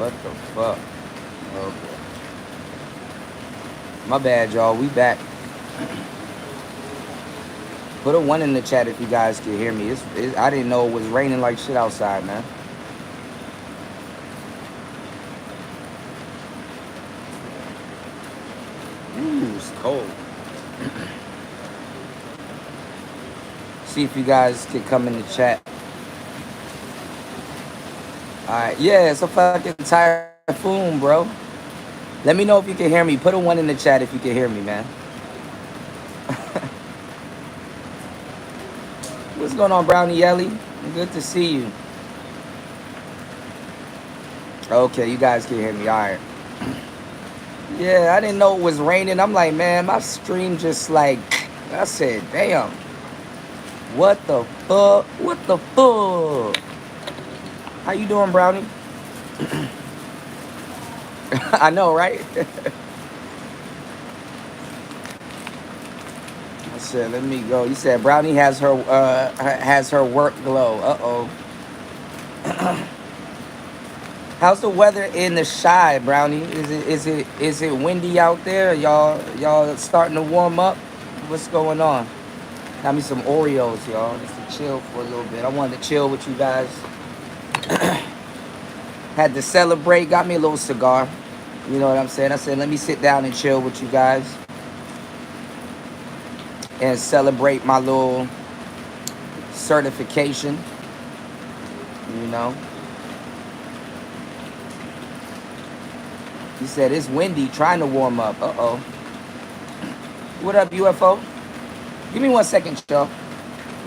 What the fuck? Okay. My bad, y'all. We back. Put a 1 in the chat if you guys can hear me. I didn't know it was raining like shit outside, man. Ooh, it's cold. See if you guys can come in the chat. Alright, yeah, it's a fucking typhoon, bro. Let me know if you can hear me. Put a 1 in the chat if you can hear me, man. What's going on, Brownie Yelly? Good to see you. Okay, you guys can hear me. Alright. Yeah, I didn't know it was raining. I'm like, man, my stream just like, I said, damn. What the fuck? What the fuck? How you doing, Brownie? I know, right? I said, let me go. You said Brownie has her work glow. Uh-oh. How's the weather in the Shy, Brownie? Is it windy out there? Y'all starting to warm up? What's going on? Got me some Oreos, y'all, just to chill for a little bit. I wanted to chill with you guys. Had to celebrate. Got me a little cigar. You know what I'm saying? I said, let me sit down and chill with you guys and celebrate my little certification. You know? He said, it's windy, trying to warm up. Uh-oh. What up, UFO? Give me 1 second, y'all.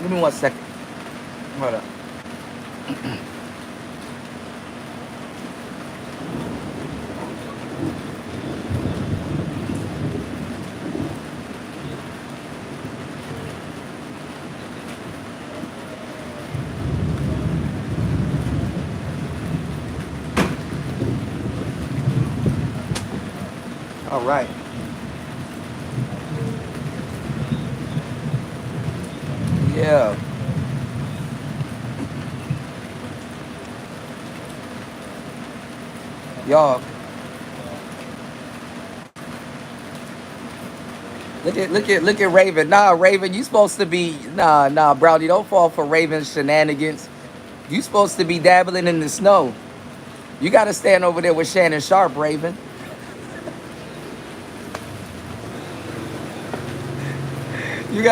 Give me 1 second. Hold up. All right. Yeah. Y'all. Look at Raven. Nah, Raven, you supposed to be nah, Brownie, don't fall for Raven's shenanigans. You supposed to be dabbling in the snow. You gotta stand over there with Shannon Sharp, Raven. You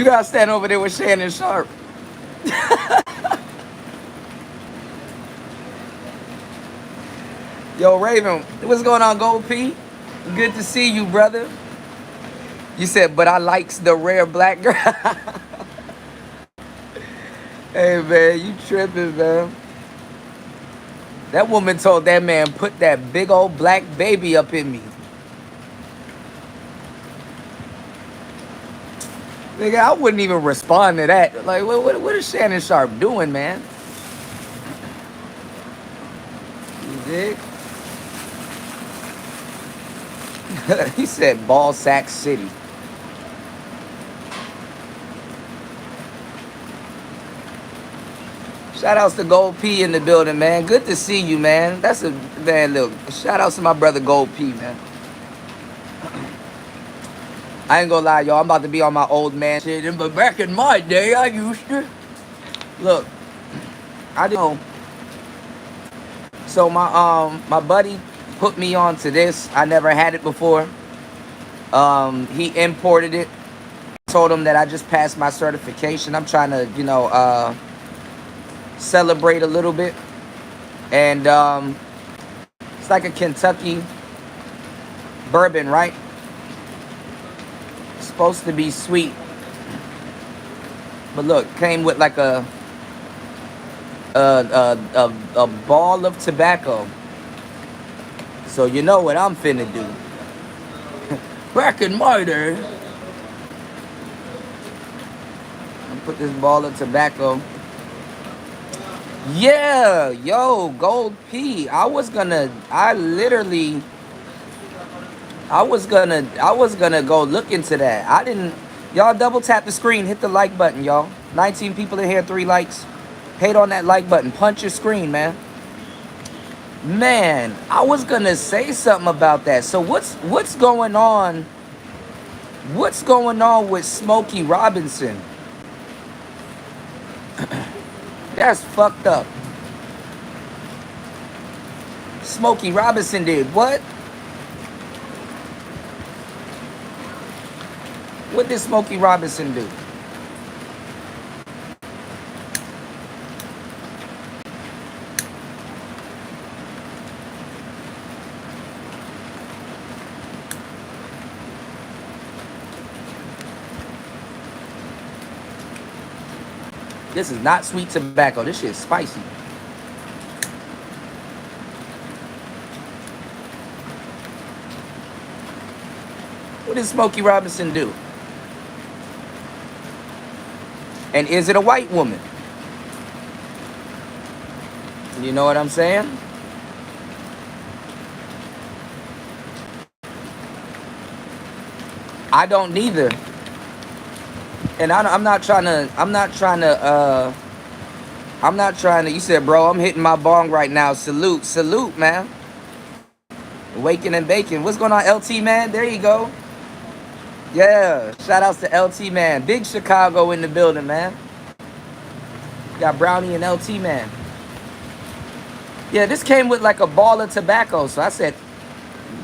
gotta stand over there with Shannon Sharp. Yo, Raven, what's going on, Gold P? Good to see you, brother. You said, but I likes the rare black girl. Hey, man, you tripping, man. That woman told that man, put that big old black baby up in me. Nigga, I wouldn't even respond to that. Like, what is Shannon Sharp doing, man? You dig? He said Ball Sack City. Shout outs to Gold P in the building, man. Good to see you, man. That's a, man, look. Shout outs to my brother Gold P, man. I ain't gonna lie, y'all. I'm about to be on my old man shit. But back in my day, I used to. Look, I don't know. So my buddy put me on to this. I never had it before. He imported it. Told him that I just passed my certification. I'm trying to, you know, celebrate a little bit. And it's like a Kentucky bourbon, right? It's supposed to be sweet. But look, came with like a ball of tobacco. So you know what I'm finna do. Back in my day. I'll put this ball of tobacco. Yeah, yo, Gold P. I was gonna go look into that. I didn't. Y'all double tap the screen, hit the like button, y'all. 19 people in here, 3 likes. Hit on that like button. Punch your screen, man. Man, I was gonna say something about that. So what's going on? What's going on with Smokey Robinson? That's fucked up. Smokey Robinson did what? What did Smokey Robinson do? This is not sweet tobacco. This shit is spicy. What did Smokey Robinson do? And is it a white woman? You know what I'm saying? I don't neither. And I'm not trying to, you said, bro, I'm hitting my bong right now. Salute, man. Waking and baking. What's going on, LT, man? There you go. Yeah, shout outs to LT, man. Big Chicago in the building, man. Got Brownie and LT, man. Yeah, this came with like a ball of tobacco. So I said,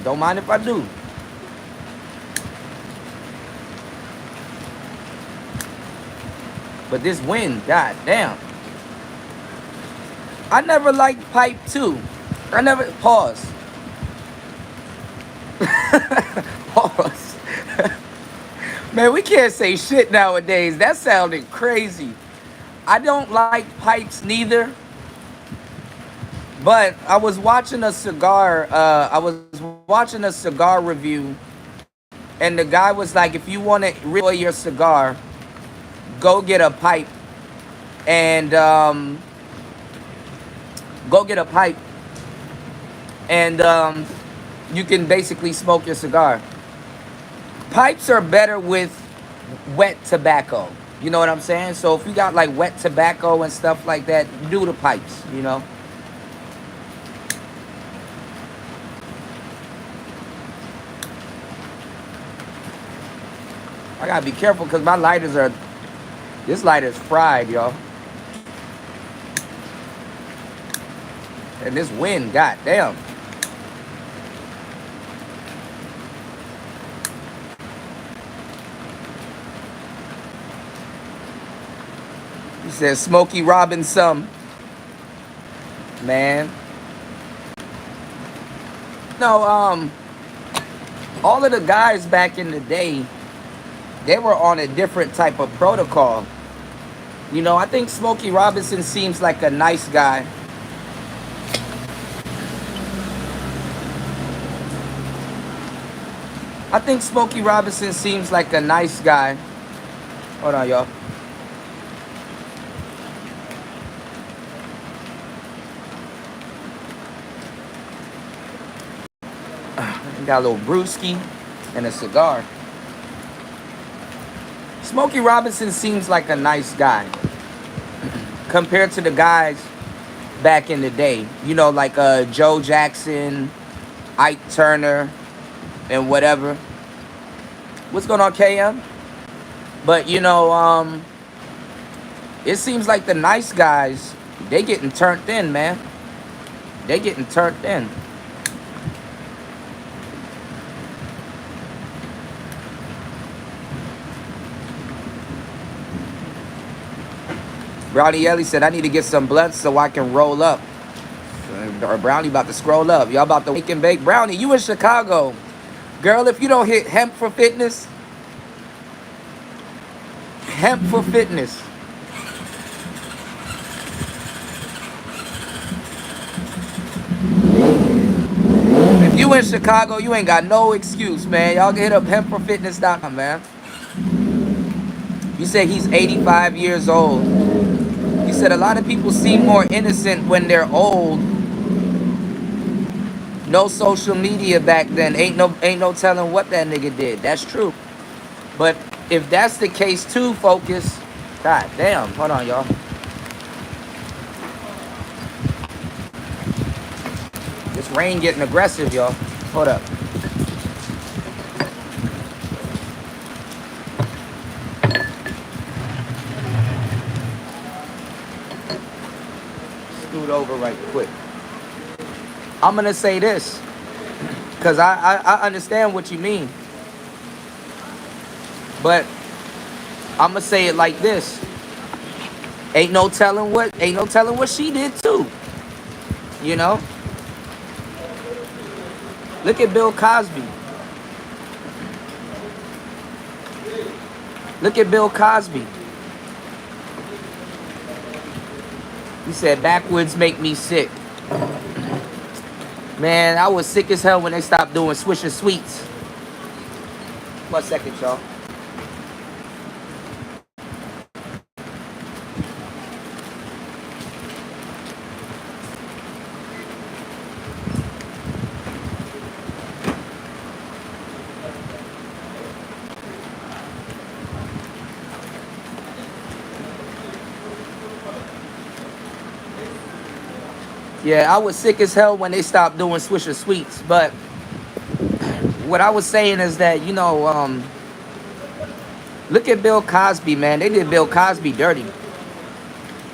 don't mind if I do. But this wind, god damn. I never liked pipe too. I never, pause. Pause. Man, we can't say shit nowadays. That sounded crazy. I don't like pipes neither. But I was watching a cigar, review, and the guy was like, if you want to enjoy your cigar, go get a pipe and you can basically smoke your cigar. Pipes are better with wet tobacco. You know what I'm saying? So if you got like wet tobacco and stuff like that, do the pipes, you know? I gotta be careful because my lighters are, this lighter's fried, y'all. And this wind, goddamn. He says Smokey Robinson. Man. No, all of the guys back in the day, they were on a different type of protocol. You know, I think Smokey Robinson seems like a nice guy. I think Smokey Robinson seems like a nice guy. Hold on, y'all. Got a little brewski and a cigar. Smokey Robinson seems like a nice guy compared to the guys back in the day. You know, like Joe Jackson, Ike Turner, and whatever. What's going on, KM? But, you know, it seems like the nice guys, they getting turned thin, man. They getting turned thin. Brownie Ellie said, I need to get some blunts so I can roll up. Or Brownie about to scroll up. Y'all about to wake and bake. Brownie, you in Chicago. Girl, if you don't hit hemp for fitness. Hemp for fitness. If you in Chicago, you ain't got no excuse, man. Y'all can hit up hempforfitness.com, man. You said he's 85 years old. He said a lot of people seem more innocent when they're old. No social media back then. Ain't no telling what that nigga did. That's true. But if that's the case too, Focus. God damn. Hold on, y'all. This rain getting aggressive, y'all. Hold up. Scoot over right quick. I'm gonna say this, because I understand what you mean. But I'm gonna say it like this. Ain't no telling what she did too. You know? Look at Bill Cosby. Look at Bill Cosby. He said, "Backwoods make me sick." Man, I was sick as hell when they stopped doing Swisher Sweets. 1 second, y'all. Yeah, I was sick as hell when they stopped doing Swisher Sweets. But what I was saying is that, you know, look at Bill Cosby, man. They did Bill Cosby dirty.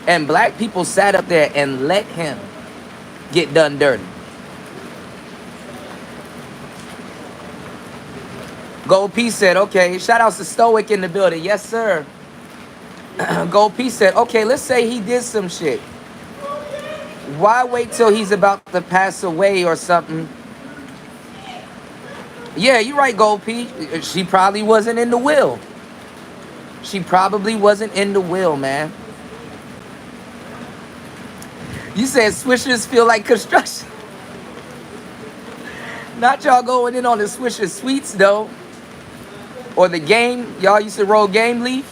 And black people sat up there and let him get done dirty. Gold P said, okay, shout out to Stoic in the building. Yes, sir. Gold P said, okay, let's say he did some shit. Why wait till he's about to pass away or something? Yeah, you're right, Gold P. She probably wasn't in the will. She probably wasn't in the will, man. You said swishers feel like construction. Not y'all going in on the Swisher Sweets, though. Or the game. Y'all used to roll game leaf.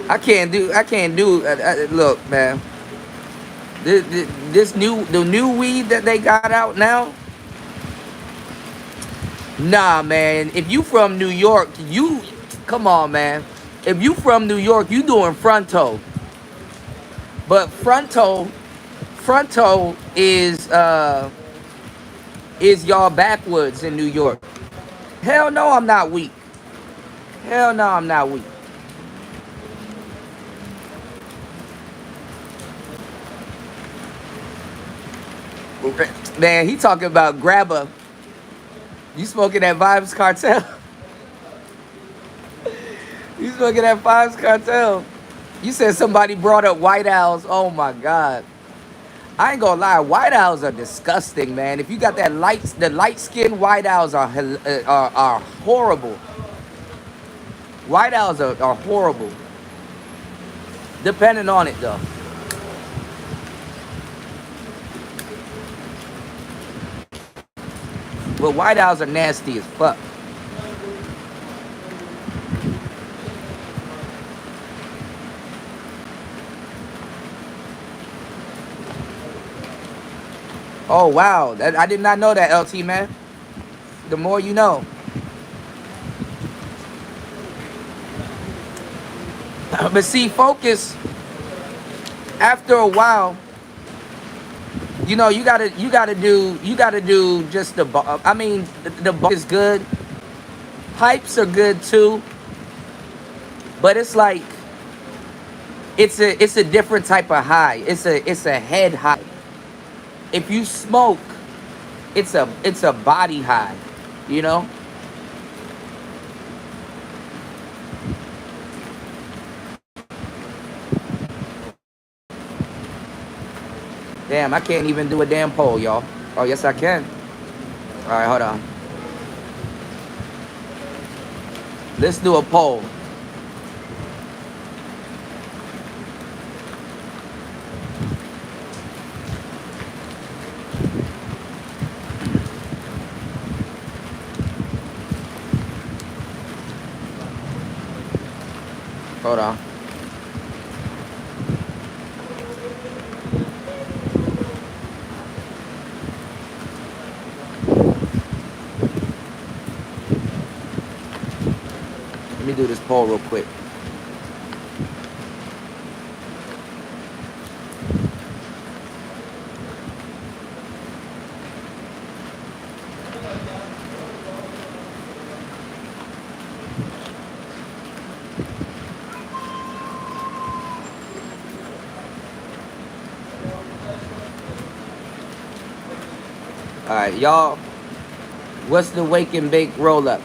I can't do, look, man. The new weed that they got out now. Nah, man. If you from New York, come on, man. If you from New York, you doing fronto. But fronto is y'all backwoods in New York. Hell no, I'm not weak. Hell no, I'm not weak. Man, he talking about grabber. You smoking that Vibes Cartel? You smoking that Vibes Cartel? You said somebody brought up White Owls. Oh my God. I ain't gonna lie, White Owls are disgusting, man. If you got that the light-skinned White Owls are horrible. White Owls are horrible. Depending on it, though. But White Owls are nasty as fuck. Oh, wow. I did not know that, LT, man. The more you know. But see, focus, after a while, you know, you gotta do just the, I mean, the bar is good. Pipes are good too. But it's like, it's a different type of high. It's a head high. If you smoke, it's a body high, you know? Damn, I can't even do a damn poll, y'all. Oh, yes, I can. All right, hold on. Let's do a poll. Hold on. Let me do this poll real quick. All right, y'all. What's the wake and bake roll up?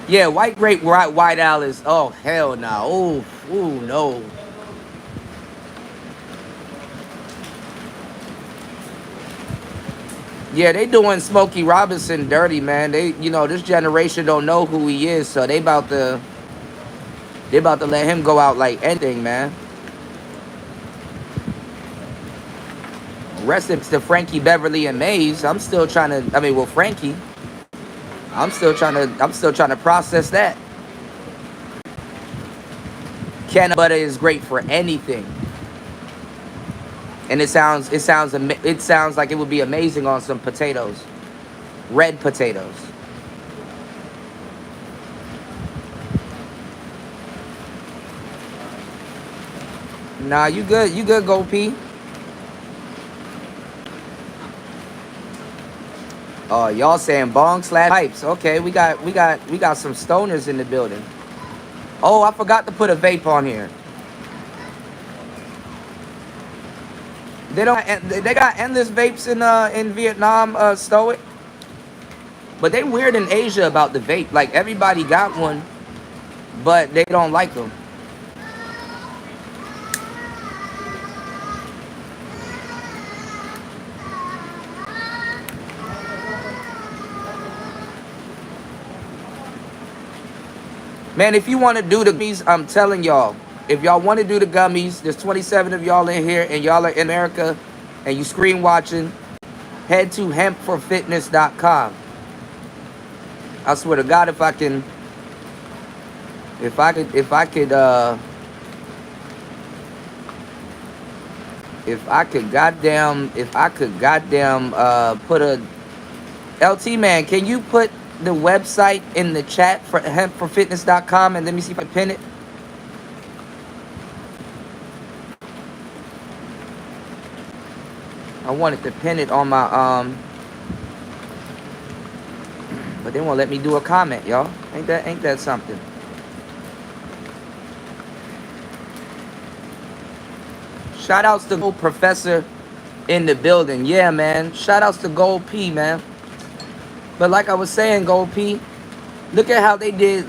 Yeah, white grape, white Alice. Oh hell no. Ooh no. Yeah, they doing Smokey Robinson dirty, man. They, this generation don't know who he is, so they about to let him go out like anything, man. Rest in peace to Frankie Beverly and Maze. I'm still trying to. I mean, well, Frankie. I'm still trying to process that. Canna butter is great for anything, and it sounds like it would be amazing on some potatoes, red potatoes. Nah, you good, Go P. Oh, y'all saying bong slash pipes. Okay, we got some stoners in the building. Oh, I forgot to put a vape on here. They got endless vapes in Vietnam, Stoic. But they weird in Asia about the vape. Like everybody got one, but they don't like them. Man, if you want to do the gummies, I'm telling y'all, if y'all want to do the gummies, there's 27 of y'all in here and y'all are in America and you screen watching, head to hempforfitness.com. I swear to God, if I could goddamn put a LT man, can you put the website in the chat for hempforfitness.com and let me see if I pin it. I wanted to pin it on my but they won't let me do a comment, y'all. Ain't that something? Shout outs to Gold Professor in the building. Yeah, man. Shout outs to Gold P, man. But like I was saying, Gold P, look at how they did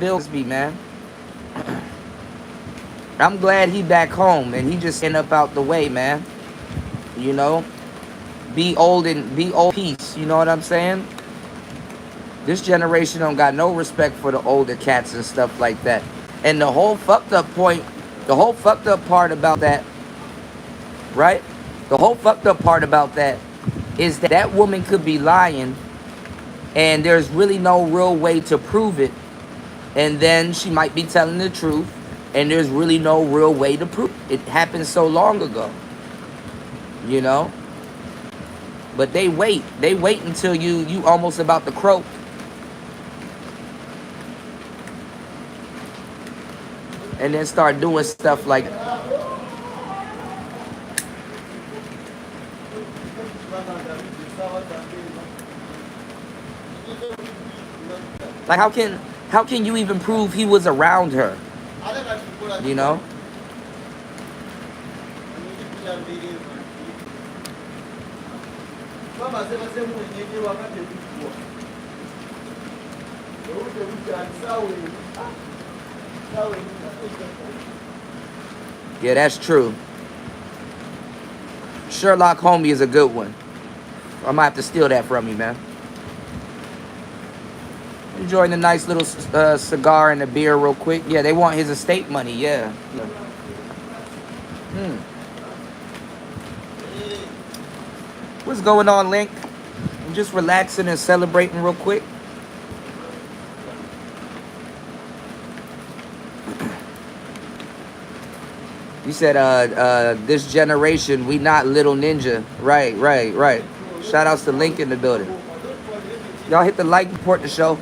Bill Cosby, man. I'm glad he back home and he just end up out the way, man. You know? Be old peace, you know what I'm saying? This generation don't got no respect for the older cats and stuff like that. And the whole fucked up part about that, right? The whole fucked up part about that is that woman could be lying and there's really no real way to prove it. And then she might be telling the truth and there's really no real way to prove it. It happened so long ago, you know? But they wait until you almost about to croak. And then start doing stuff like how can you even prove he was around her? You know? Yeah, that's true. Sherlock Homie is a good one. I might have to steal that from you, man. Enjoying the nice little cigar and a beer real quick. Yeah, they want his estate money, yeah. What's going on, Link? I'm just relaxing and celebrating real quick. You said, this generation, we not little ninja. Right, right, right. Shout outs to Link in the building. Y'all hit the like, support the show.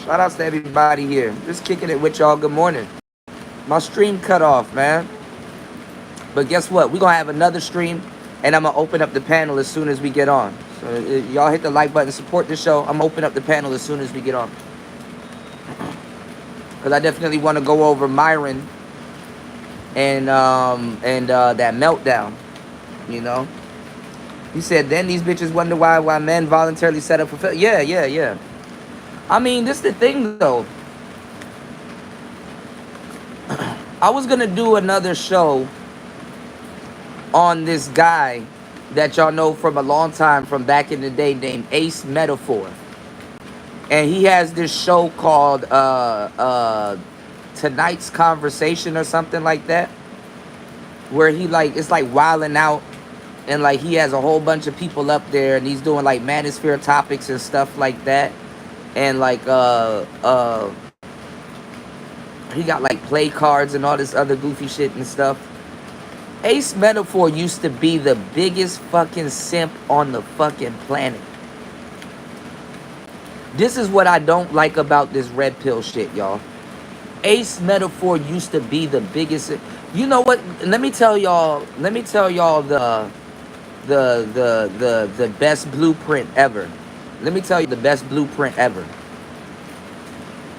Shout outs to everybody here. Just kicking it with y'all. Good morning. My stream cut off, man. But guess what? We're going to have another stream, and I'm going to open up the panel as soon as we get on. So y'all hit the like button, support the show. I'm going to open up the panel as soon as we get on. Because I definitely want to go over Myron and that meltdown, you know. He said, then these bitches wonder why men voluntarily set up for... Yeah. I mean, this is the thing, though. I was going to do another show on this guy that y'all know from a long time, from back in the day, named Ace Metaphor. And he has this show called Tonight's Conversation or something like that, where he like, it's like wilding out, and like he has a whole bunch of people up there, and he's doing like manosphere topics and stuff like that. And like he got like play cards and all this other goofy shit and stuff. Ace Metaphor used to be the biggest fucking simp on the fucking planet. This is what I don't like about this red pill shit, y'all. Ace Metaphor used to be the biggest. You know what? Let me tell y'all the best blueprint ever. Let me tell you the best blueprint ever.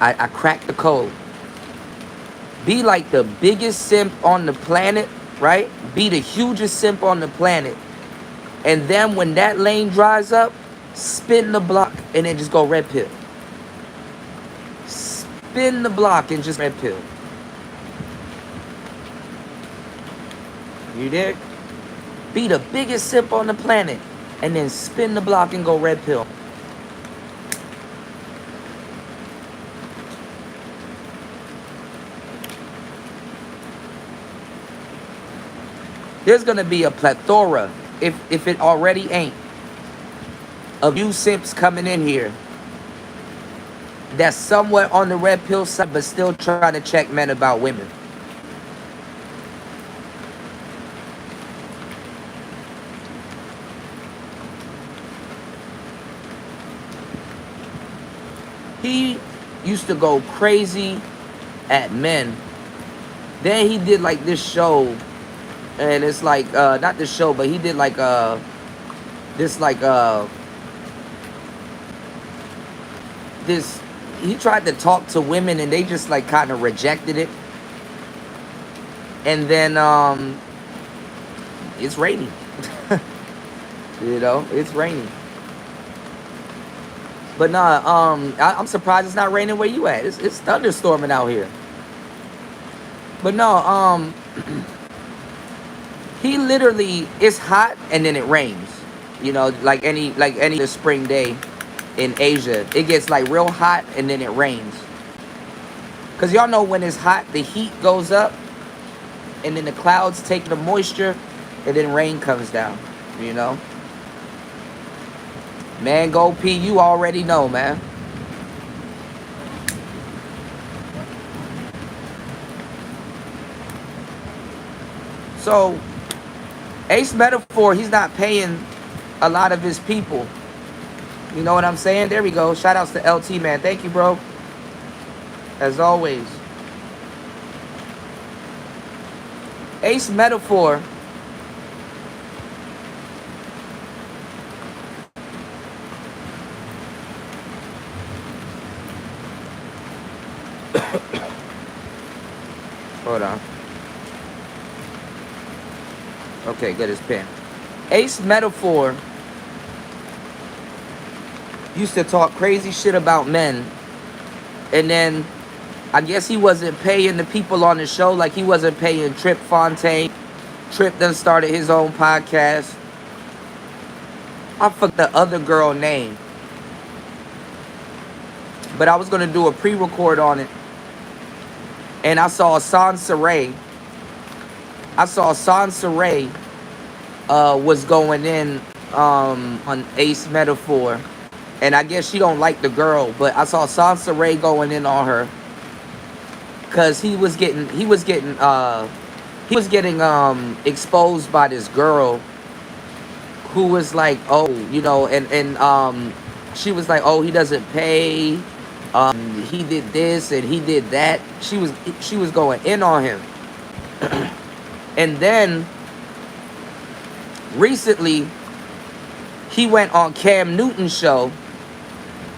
I cracked the code. Be like the biggest simp on the planet, right? Be the hugest simp on the planet. And then when that lane dries up, spin the block and then just go red pill. Spin the block and just red pill. You dig? Be the biggest simp on the planet and then spin the block and go red pill. There's gonna be a plethora, if it already ain't, of you simps coming in here that's somewhat on the red pill side but still trying to check men about women. He used to go crazy at men. Then he did like this show, and it's like not this show, but he did like this, he tried to talk to women and they just like kind of rejected it. And then it's raining. You know, it's raining. But nah, I'm surprised it's not raining where you at. It's thunderstorming out here. But no, he literally, it's hot and then it rains. You know, like any spring day in Asia, it gets like real hot and then it rains. Cause y'all know when it's hot, the heat goes up, and then the clouds take the moisture, and then rain comes down. You know. Man, go pee, you already know, man. So, Ace Metaphor, he's not paying a lot of his people. You know what I'm saying? There we go. Shout outs to LT, man. Thank you, bro. As always. Ace Metaphor. Hold on. Okay, good as pen. Ace Metaphor used to talk crazy shit about men, and then I guess he wasn't paying the people on the show, like he wasn't paying Trip Fontaine. Trip then started his own podcast. I forgot the other girl name, but I was gonna do a pre-record on it, and I saw Sansaray. Was going in on Ace Metaphor. And I guess she don't like the girl, but I saw Sansaray going in on her. Cause he was getting he was getting exposed by this girl who was like, oh, you know, and she was like, oh, he doesn't pay, he did this and he did that. She was going in on him. And then recently he went on Cam Newton's show,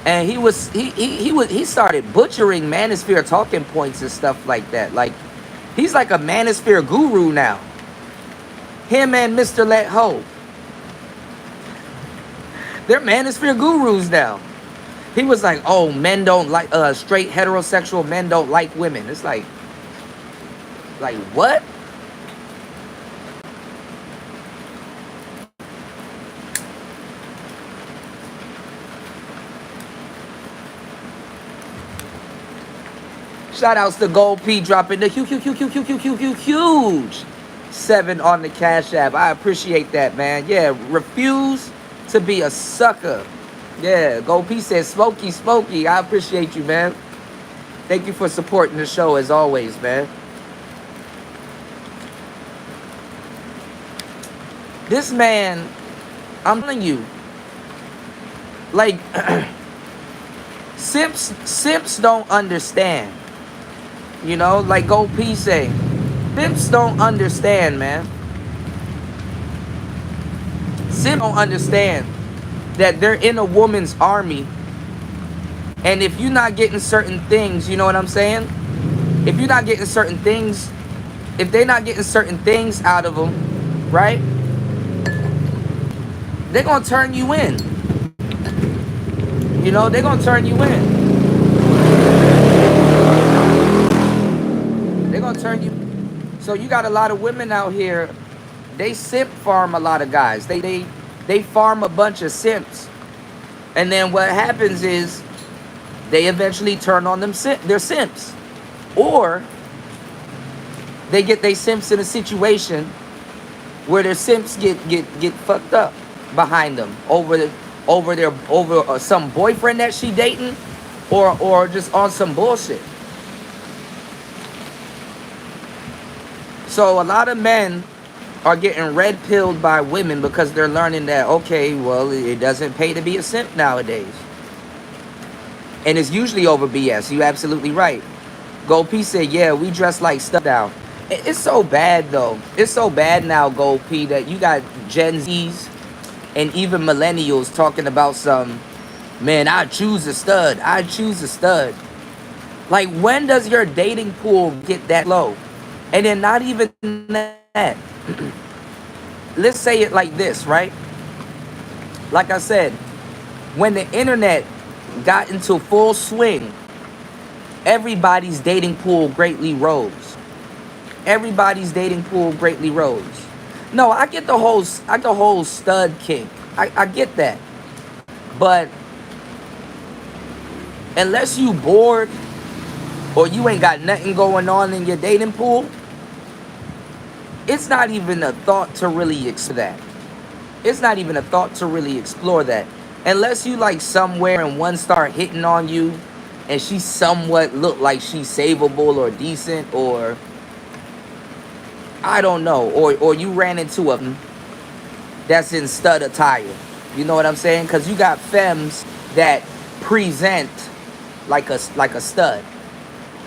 and he started butchering manosphere talking points and stuff like that. Like, he's like a manosphere guru now. Him and Mr. Let Ho, they're manosphere gurus now. He was like, oh, men don't like, straight heterosexual men don't like women. It's like what? Shout outs to Gold P dropping the huge 7 on the Cash App. I appreciate that, man. Yeah, refuse to be a sucker. Yeah, Gold P says, Smokey. I appreciate you, man. Thank you for supporting the show as always, man. This man, I'm telling you, like, simps don't understand. You know, like Gold P say, simps don't understand, man. Simps don't understand that they're in a woman's army, and if you're not getting certain things, you know what I'm saying? If you're not getting certain things, if they're not getting certain things out of them, right? They're gonna turn you in. You know, they're gonna turn you in. They're gonna turn you. So you got a lot of women out here. They simp farm a lot of guys. They farm a bunch of simps, and then what happens is they eventually turn on their simps, or they get their simps in a situation where their simps get fucked up behind them over some boyfriend that she dating, or just on some bullshit. So a lot of men are getting red pilled by women because they're learning that, okay, well, it doesn't pay to be a simp nowadays. And it's usually over BS. You're absolutely right. Gold P said, yeah, we dress like stuff now. It's so bad, though. It's so bad now, Gold P, that you got Gen Zs and even millennials talking about some, man, I choose a stud. I choose a stud. Like, when does your dating pool get that low? And then not even that. Let's say it like this, right? Like I said, when the internet got into full swing, everybody's dating pool greatly rose. Everybody's dating pool greatly rose. No, I get the whole stud kink. I get that. But unless you bored or you ain't got nothing going on in your dating pool, it's not even a thought to really explore that. It's not even a thought to really explore that. Unless you like somewhere and one start hitting on you and she somewhat look like she's savable or decent, or I don't know, or you ran into a that's in stud attire. You know what I'm saying? Because you got femmes that present like a stud.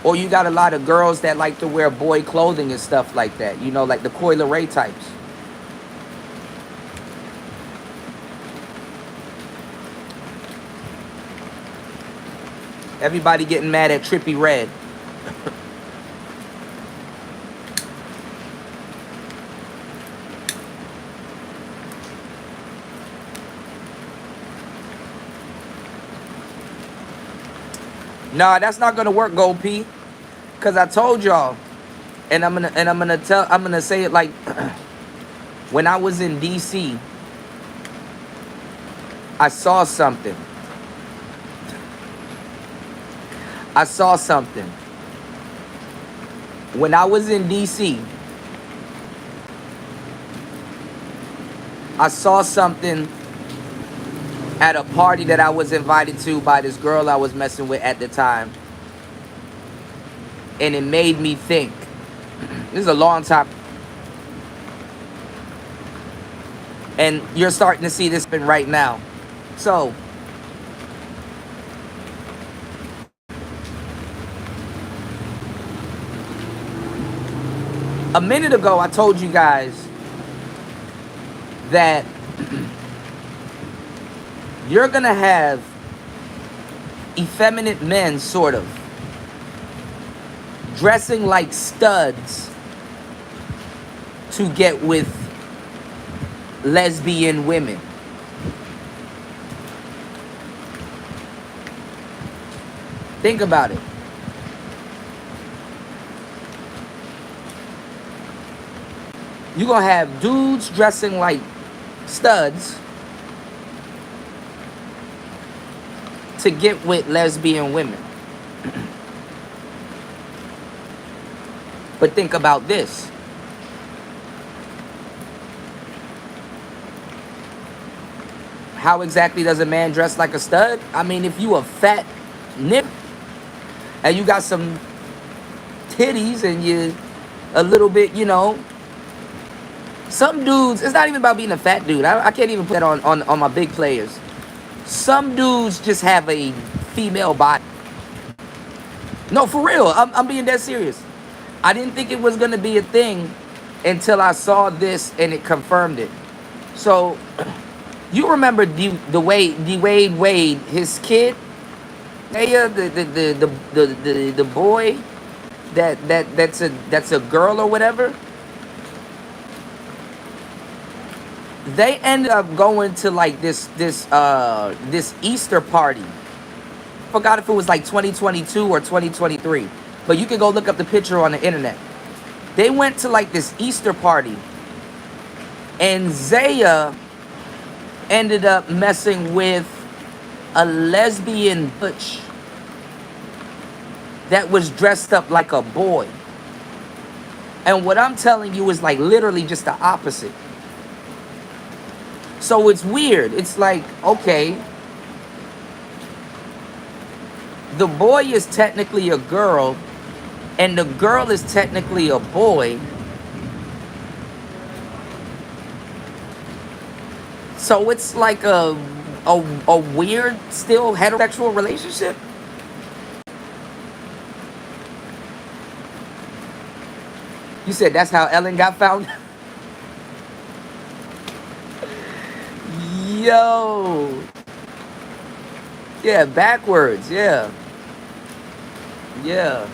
Or you got a lot of girls that like to wear boy clothing and stuff like that. You know, like the Coyle Ray types. Everybody getting mad at Trippie Redd. Nah, that's not gonna work, Gold P. Cause I told y'all, and I'm gonna say it like when I was in DC, I saw something. When I was in DC, I saw something at a party that I was invited to by this girl I was messing with at the time. And it made me think. This is a long time. And you're starting to see this happen right now. So a minute ago, I told you guys that you're going to have effeminate men, sort of, dressing like studs to get with lesbian women. Think about it. You're going to have dudes dressing like studs to get with lesbian women. But think about this. How exactly does a man dress like a stud? I mean, if you a fat nip and you got some titties and you a little bit, you know, some dudes, it's not even about being a fat dude. I can't even put that on my big players. Some dudes just have a female body. No, for real. I'm being dead serious. I didn't think it was going to be a thing until I saw this and it confirmed it. So, you remember the Wade, his kid? The boy that's a girl or whatever? They ended up going to like this Easter party. Forgot if it was like 2022 or 2023, but you can go look up the picture on the internet. They went to like this Easter party, and Zaya ended up messing with a lesbian butch that was dressed up like a boy. And what I'm telling you is like literally just the opposite. So it's weird. It's like, okay, the boy is technically a girl and the girl is technically a boy. So it's like a weird, still heterosexual relationship. You said that's how Ellen got found? Yo. Yeah, backwards. Yeah. Yeah.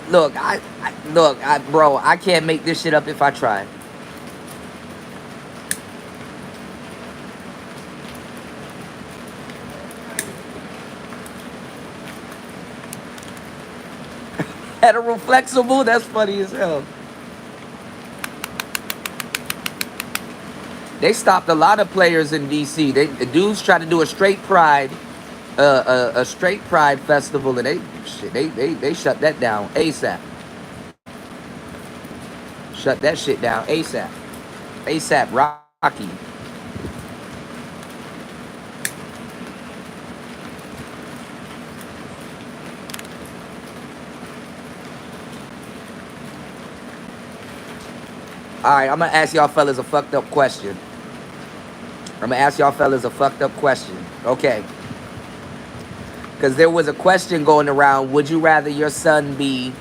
Look, bro, I can't make this shit up if I try. Hetero flexible? That's funny as hell. They stopped a lot of players in DC. The dudes tried to do a straight pride, a straight pride festival, and they shut that down ASAP. Shut that shit down ASAP. ASAP Rocky. All right, I'm gonna ask y'all fellas a fucked up question. Okay. Because there was a question going around, would you rather your son be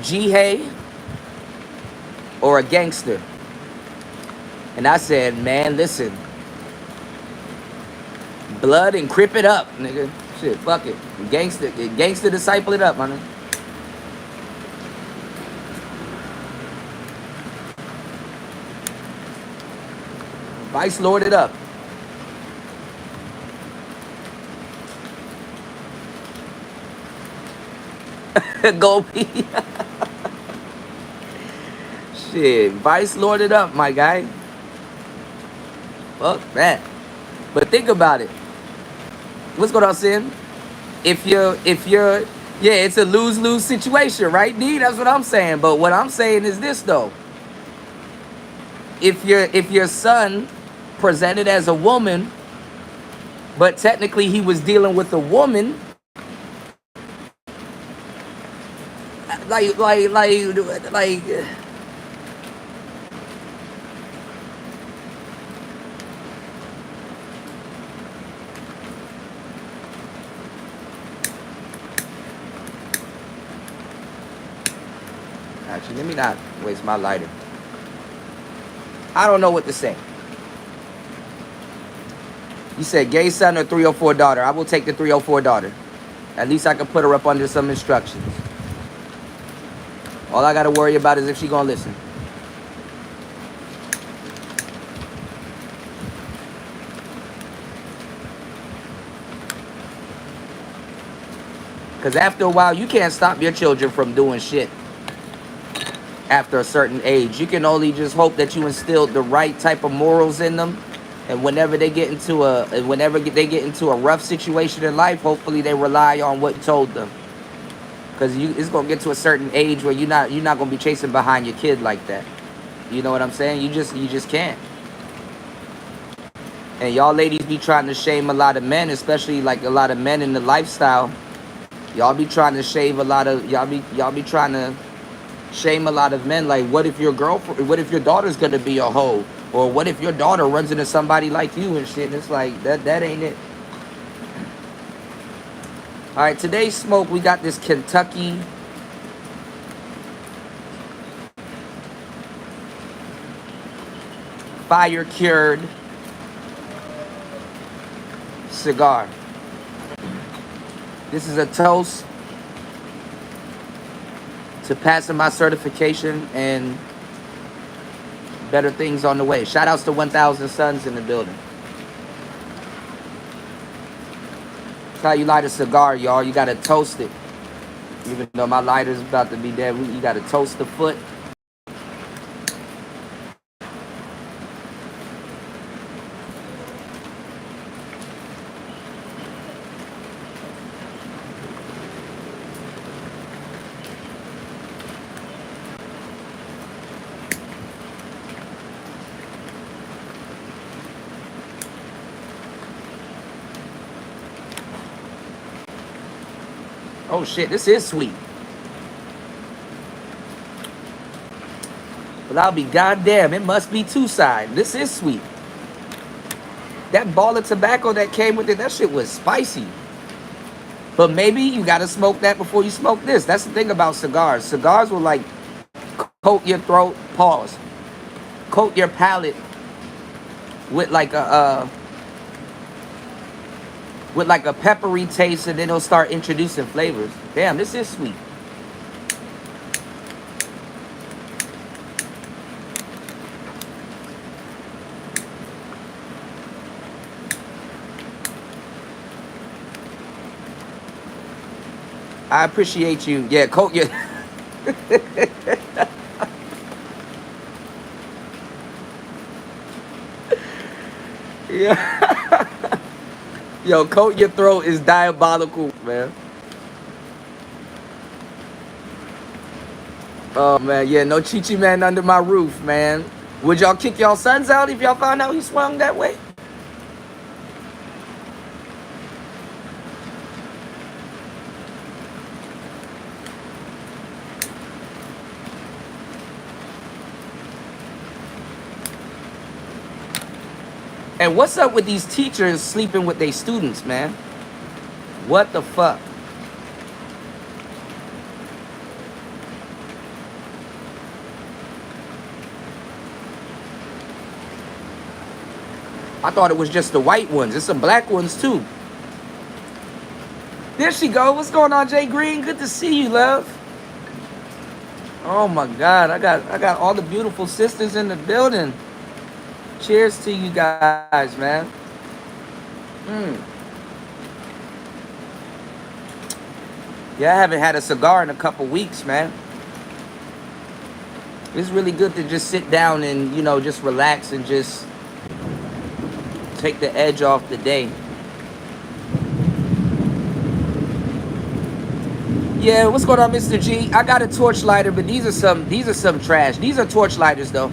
G-Hay or a gangster? And I said, man, listen. Blood and crip it up, nigga. Shit, fuck it. Gangster disciple it up, man. Vice Lord it up. Go be. Shit, Vice Lord it up, my guy. Fuck that. But think about it. What's going on, Sin? If you're, yeah, it's a lose-lose situation, right, D? That's what I'm saying. But what I'm saying is this, though. If your son presented as a woman, but technically he was dealing with a woman, like Actually, let me not waste my lighter. I don't know what to say. You said gay son or 304 daughter. I will take the 304 daughter. At least I can put her up under some instructions. All I got to worry about is if she going to listen. Because after a while, you can't stop your children from doing shit. After a certain age, you can only just hope that you instilled the right type of morals in them, and whenever they get into a rough situation in life, hopefully they rely on what you told them. Because it's gonna get to a certain age where you're not gonna be chasing behind your kid like that. You know what I'm saying? You just can't. And y'all ladies be trying to shame a lot of men, especially like a lot of men in the lifestyle. Y'all be trying to shame a lot of y'all be trying to shame a lot of men. Like, what if your daughter's gonna be a hoe, or what if your daughter runs into somebody like you and shit? And it's like that ain't it. All right, today's smoke, we got this Kentucky fire cured cigar. This is a toast to passing my certification and better things on the way. Shout outs to 1,000 Sons in the building. That's how you light a cigar, y'all. You gotta toast it. Even though my lighter's about to be dead, you gotta toast the foot. Oh shit, this is sweet. But I'll be goddamn, it must be two-side. This is sweet. That ball of tobacco that came with it, that shit was spicy. But maybe you gotta smoke that before you smoke this. That's the thing about cigars. Cigars will like coat your throat, pause, coat your palate with like a peppery taste, and then it'll start introducing flavors. Damn, this is sweet. I appreciate you. Yeah, coat your... yeah. Yo, coat your throat is diabolical, man. Oh, man, yeah, no Chi-Chi man under my roof, man. Would y'all kick y'all sons out if y'all found out he swung that way? And what's up with these teachers sleeping with their students, man? What the fuck? I thought it was just the white ones. There's some black ones too. There she go. What's going on, Jay Green? Good to see you, love. Oh my God, I got all the beautiful sisters in the building. Cheers to you guys, man. Yeah, I haven't had a cigar in a couple weeks, man. It's really good to just sit down and, you know, just relax and just take the edge off the day. Yeah, what's going on, Mr. G? I got a torch lighter, but these are some trash. These are torch lighters though.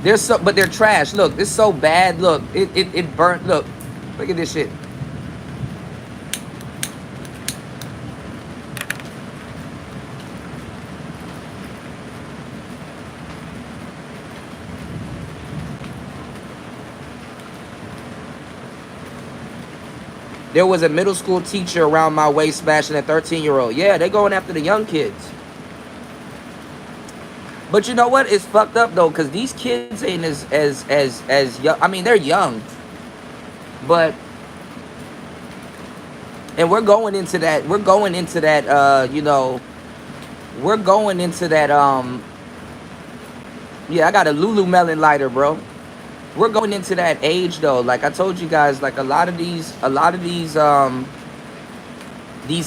But they're trash. Look, it's so bad. Look, it burnt. Look at this shit. There was a middle school teacher around my way smashing a 13-year-old. Yeah, they're going after the young kids. But you know what? It's fucked up though, cause these kids ain't as young. I mean, they're young, but and we're going into that. We're going into that. You know, we're going into that. Yeah, I got a Lululemon lighter, bro. We're going into that age though. Like I told you guys, like a lot of these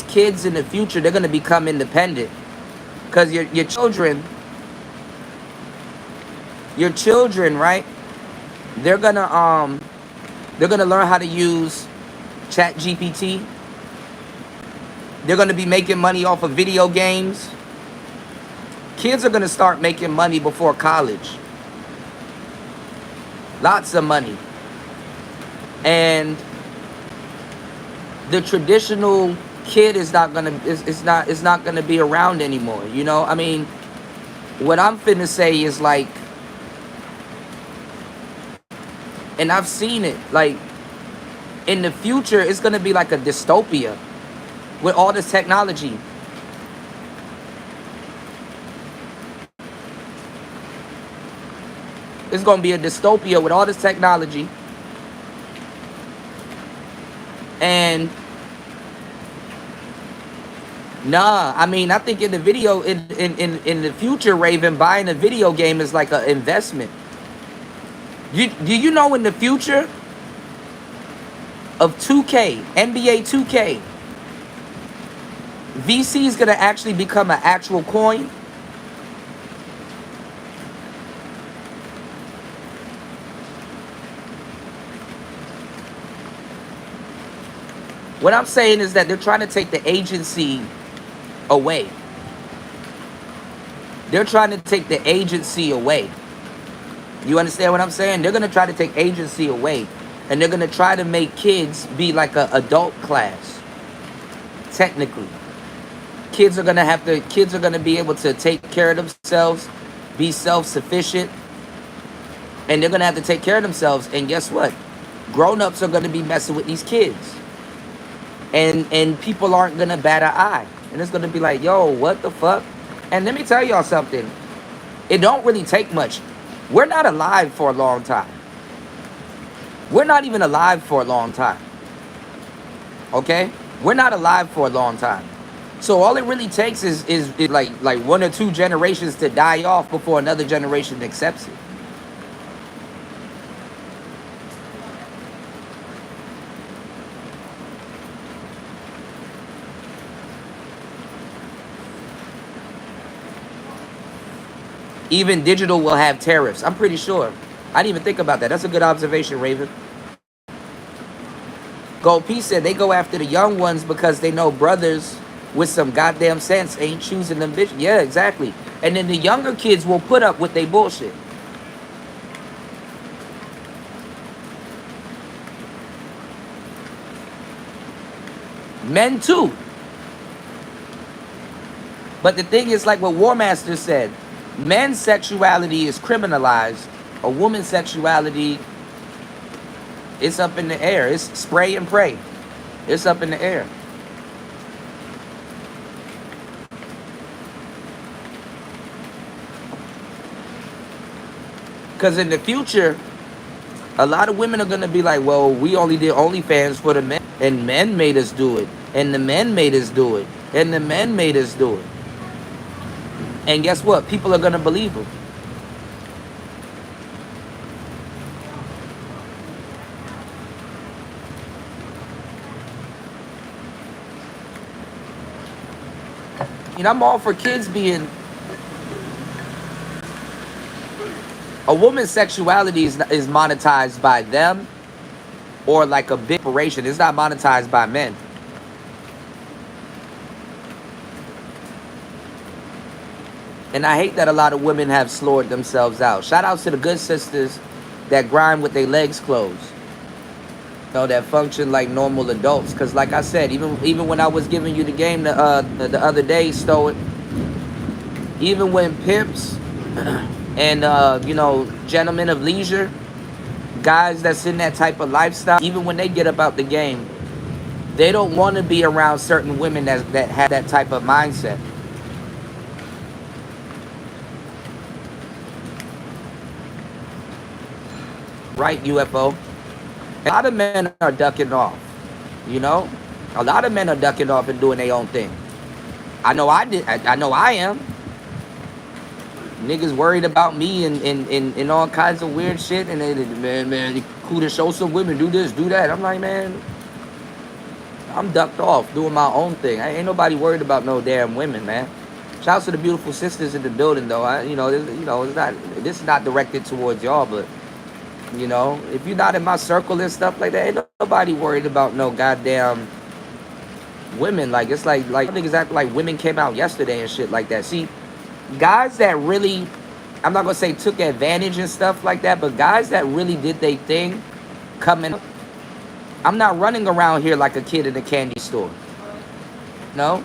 kids in the future, they're gonna become independent, cause your children, right? They're gonna learn how to use Chat GPT. They're gonna be making money off of video games. Kids are gonna start making money before college. Lots of money. And the traditional kid is not gonna it's not gonna be around anymore. You know, I mean, what I'm finna say is like, and I've seen it, like in the future it's gonna be like a dystopia with all this technology. It's gonna be a dystopia with all this technology. And nah, I mean, I think in the video in the future, Raven, buying a video game is like an investment. Do you know in the future of 2K, NBA 2K, VC is gonna actually become an actual coin? What I'm saying is that they're trying to take the agency away. They're trying to take the agency away. You understand what I'm saying? They're going to try to take agency away. And they're going to try to make kids be like an adult class. Technically. Kids are going to be able to take care of themselves, be self-sufficient. And they're going to have to take care of themselves. And guess what? Grown-ups are going to be messing with these kids. And people aren't gonna bat an eye, and it's gonna be like, yo, what the fuck? And let me tell y'all something. It don't really take much. We're not alive for a long time. We're not even alive for a long time. Okay? We're not alive for a long time. So all it really takes is like 1 or 2 generations to die off before another generation accepts it. Even digital will have tariffs. I'm pretty sure. I didn't even think about that. That's a good observation, Raven. Gold P said they go after the young ones because they know brothers with some goddamn sense ain't choosing them bitches. Yeah, exactly. And then the younger kids will put up with their bullshit. Men too. But the thing is, like what War Master said, men's sexuality is criminalized. A woman's sexuality, it's up in the air. It's spray and pray. It's up in the air. Because in the future, a lot of women are going to be like, well, we only did OnlyFans for the men. And men made us do it. And the men made us do it. And the men made us do it. And guess what? People are going to believe them. And I'm all for kids being... A woman's sexuality is monetized by them or like a big corporation. It's not monetized by men. And I hate that a lot of women have slowed themselves out. Shout out to the good sisters that grind with their legs closed. You know, that function like normal adults. Because like I said, even when I was giving you the game the other day, Stoic, even when pimps and, you know, gentlemen of leisure, guys that's in that type of lifestyle, even when they get up out the game, they don't want to be around certain women that have that type of mindset. right, UFO? A lot of men are ducking off, you know? A lot of men are ducking off and doing their own thing. I know I did. I know I am. Niggas worried about me and all kinds of weird shit. And they, man, Cuda show some women, do this, do that. I'm like, man, I'm ducked off doing my own thing. I ain't nobody worried about no damn women, man. Shouts to the beautiful sisters in the building, though. It's not. This is not directed towards y'all, but you know, if you're not in my circle and stuff like that, ain't nobody worried about no goddamn women. Like it's like niggas act like women came out yesterday and shit like that. See, guys that really, I'm not gonna say took advantage and stuff like that, but guys that really did their thing coming up, I'm not running around here like a kid in a candy store. No.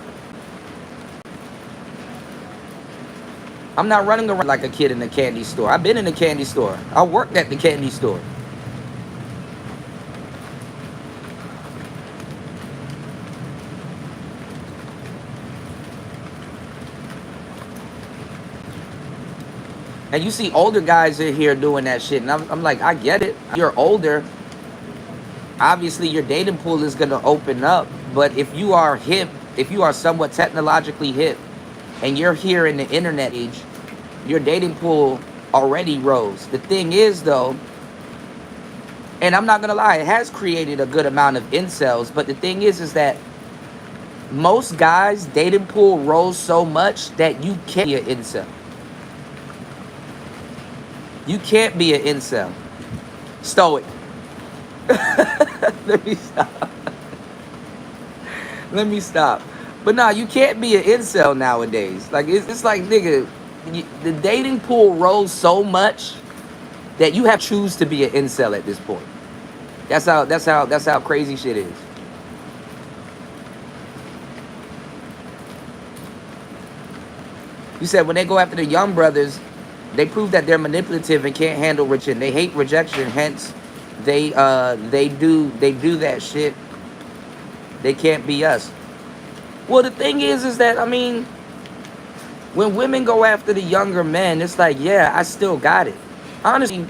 I'm not running around like a kid in a candy store. I've been in a candy store. I worked at the candy store. And you see older guys in here doing that shit. And I'm like, I get it. You're older. Obviously, your dating pool is going to open up. But if you are hip, if you are somewhat technologically hip, and you're here in the internet age, your dating pool already rose. The thing is, though, and I'm not going to lie, it has created a good amount of incels. But the thing is that most guys' dating pool rose so much that you can't be an incel. You can't be an incel. Stoic. Let me stop. Let me stop. But nah, you can't be an incel nowadays. Like it's like, nigga, the dating pool rose so much that you have to choose to be an incel at this point. That's how crazy shit is. You said when they go after the young brothers, they prove that they're manipulative and can't handle rejection. They hate rejection, hence they do that shit. They can't be us. Well, the thing is that, I mean, when women go after the younger men, it's like, yeah, I still got it. Honestly,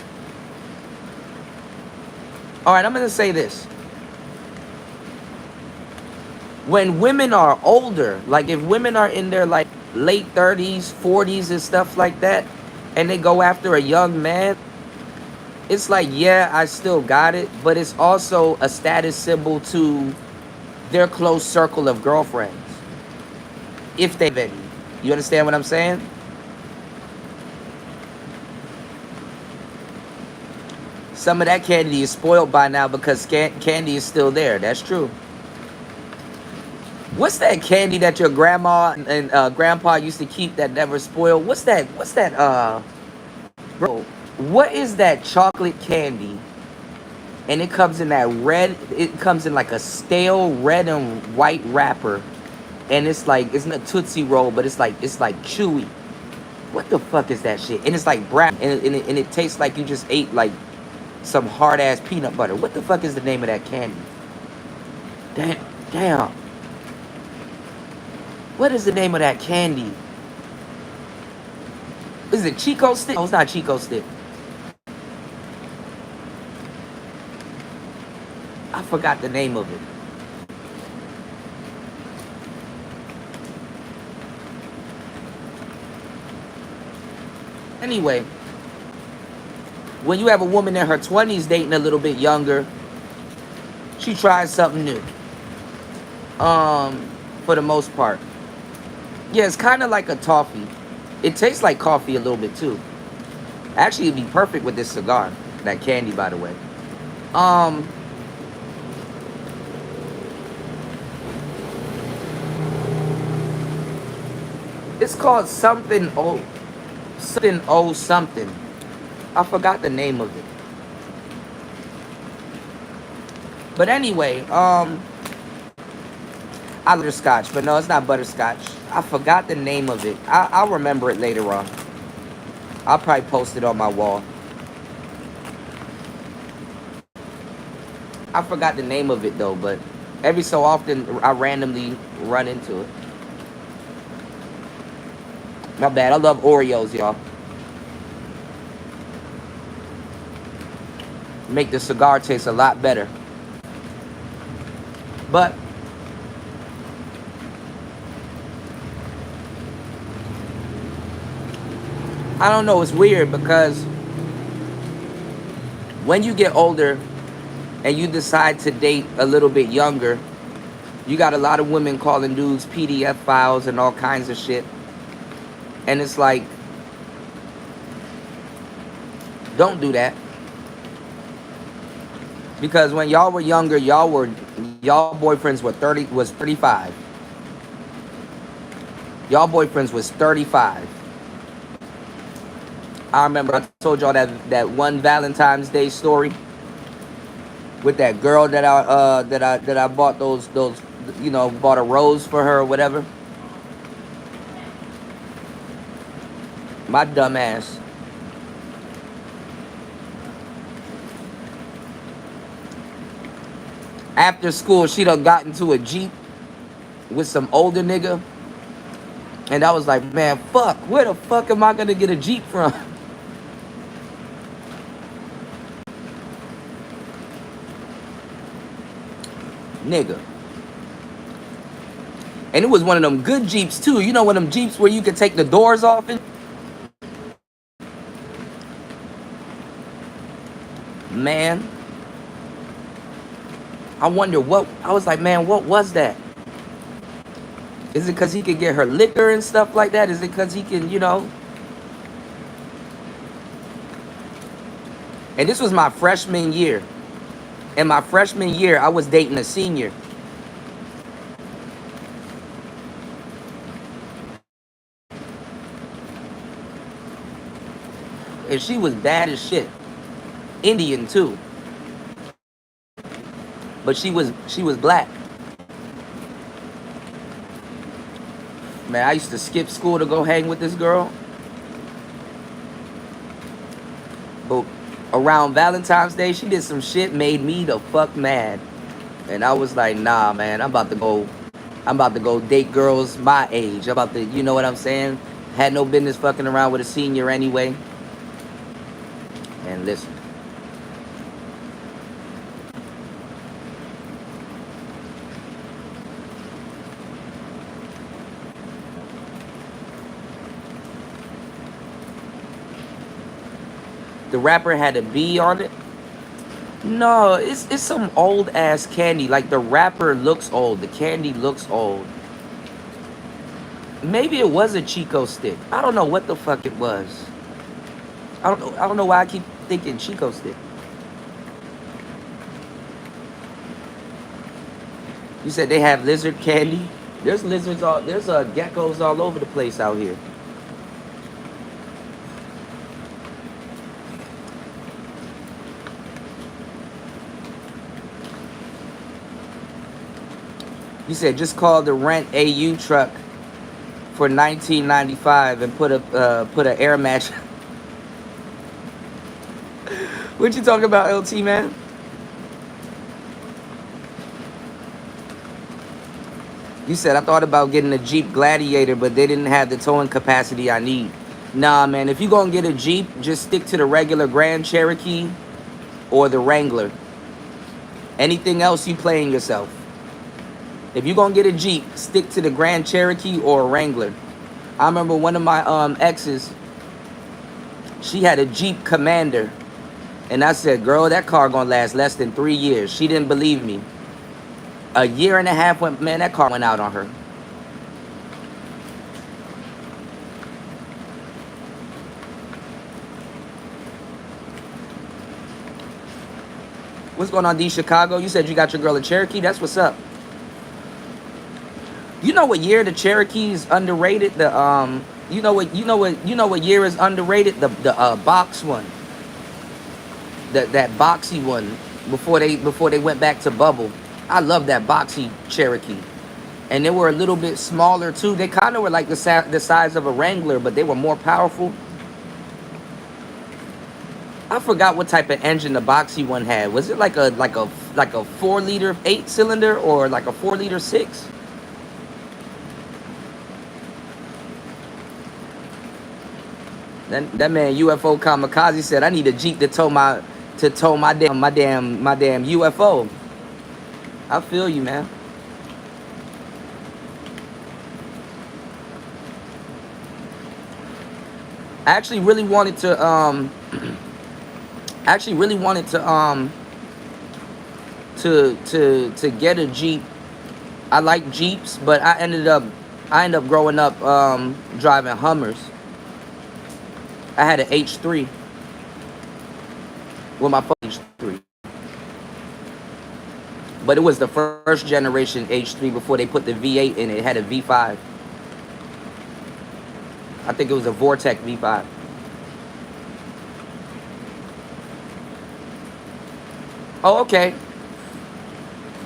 all right, I'm gonna say this. When women are older, like if women are in their like late 30s, 40s and stuff like that, and they go after a young man, it's like, yeah, I still got it, but it's also a status symbol to their close circle of girlfriends. If they've any. You understand what I'm saying? Some of that candy is spoiled by now because candy is still there. That's true. What's that candy that your grandma and grandpa used to keep that never spoiled? What's that, bro, what is that chocolate candy? And it comes in that red, it comes in like a stale red and white wrapper. And it's like, it's not a Tootsie Roll, but it's like chewy. What the fuck is that shit? And it's like brown, and it tastes like you just ate like some hard ass peanut butter. What the fuck is the name of that candy? Damn. What is the name of that candy? Is it Chico Stick? Oh, it's not Chico Stick. I forgot the name of it. Anyway, when you have a woman in her 20s dating a little bit younger, she tries something new. For the most part. Yeah, it's kind of like a toffee. It tastes like coffee a little bit too. Actually, it'd be perfect with this cigar. That candy, by the way. It's called something something. I forgot the name of it. But anyway, butterscotch, but no, it's not butterscotch. I forgot the name of it. I'll remember it later on. I'll probably post it on my wall. I forgot the name of it though, but every so often I randomly run into it. My bad. I love Oreos, y'all. make the cigar taste a lot better. But I don't know, it's weird because when you get older and you decide to date a little bit younger, you got a lot of women calling dudes PDF files and all kinds of shit. And it's like, don't do that. Because when y'all were younger, y'all boyfriends were 35. Y'all boyfriends was 35. I remember I told y'all that one Valentine's Day story with that girl that I bought those bought a rose for her or whatever. My dumb ass. After school, she done got into a Jeep with some older nigga. And I was like, man, fuck, where the fuck am I gonna get a Jeep from? Nigga. And it was one of them good Jeeps too. You know, one of them Jeeps where you could take the doors off and... Man. I wonder what... I was like, man, what was that? Is it because he could get her liquor and stuff like that? Is it because he can, you know... And this was my freshman year. In my freshman year, I was dating a senior. And she was bad as shit. Indian too. But she was black. Man, I used to skip school to go hang with this girl. But around Valentine's Day, she did some shit, made me the fuck mad. And I was like, nah, man, I'm about to go date girls my age. I'm about to, you know what I'm saying? Had no business fucking around with a senior anyway. And listen. The wrapper had a B on it. No, it's some old ass candy. Like the wrapper looks old. The candy looks old. Maybe it was a Chico stick. I don't know what the fuck it was. I don't know why I keep thinking Chico stick. You said they have lizard candy? There's lizards there's geckos all over the place out here. You said just call the rent AU truck for $19.95 and put a air match. What you talking about, LT, man? You said I thought about getting a Jeep Gladiator, but they didn't have the towing capacity I need. Nah, man, if you gonna get a Jeep, just stick to the regular Grand Cherokee or the Wrangler. Anything else, you playing yourself. If you're gonna get a Jeep, stick to the Grand Cherokee or a Wrangler. I remember one of my exes, she had a Jeep Commander. And I said, girl, that car gonna last less than 3 years. She didn't believe me. A year and a half went, man, that car went out on her. What's going on, D Chicago? You said you got your girl a Cherokee? That's what's up. You know what year the Cherokee is underrated? You know what year is underrated? The box one. That boxy one before they went back to bubble. I love that boxy Cherokee. And they were a little bit smaller too. They kind of were like the size of a Wrangler, but they were more powerful. I forgot what type of engine the boxy one had. Was it like a 4-liter 8-cylinder or like a 4-liter 6? That man UFO Kamikaze said, I need a Jeep to tow my to tow my damn UFO. I feel you, man. I actually really wanted to actually really wanted to get a Jeep. I like Jeeps, but I ended up growing up driving Hummers. I had an H3 with my H3, but it was the first generation H3 before they put the V8 in it. It had a V5. I think it was a Vortec V5. Oh, okay.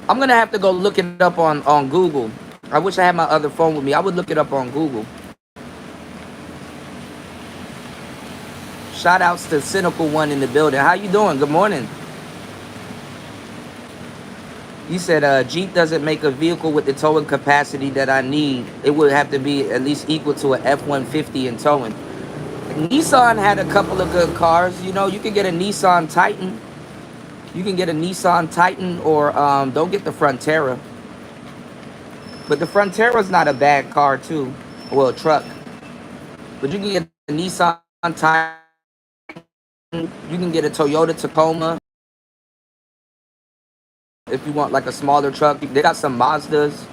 I'm gonna have to go look it up on Google. I wish I had my other phone with me. I would look it up on Google. Shout outs to Cynical One in the building. How you doing? Good morning. You said Jeep doesn't make a vehicle with the towing capacity that I need. It would have to be at least equal to an F-150 in towing. Nissan had a couple of good cars. You know, you can get a Nissan Titan. You can get a Nissan Titan, or don't get the Frontera. But the Frontera is not a bad car too. Well, a truck. But you can get a Nissan Titan. You can get a Toyota Tacoma. If you want like a smaller truck, they got some Mazdas,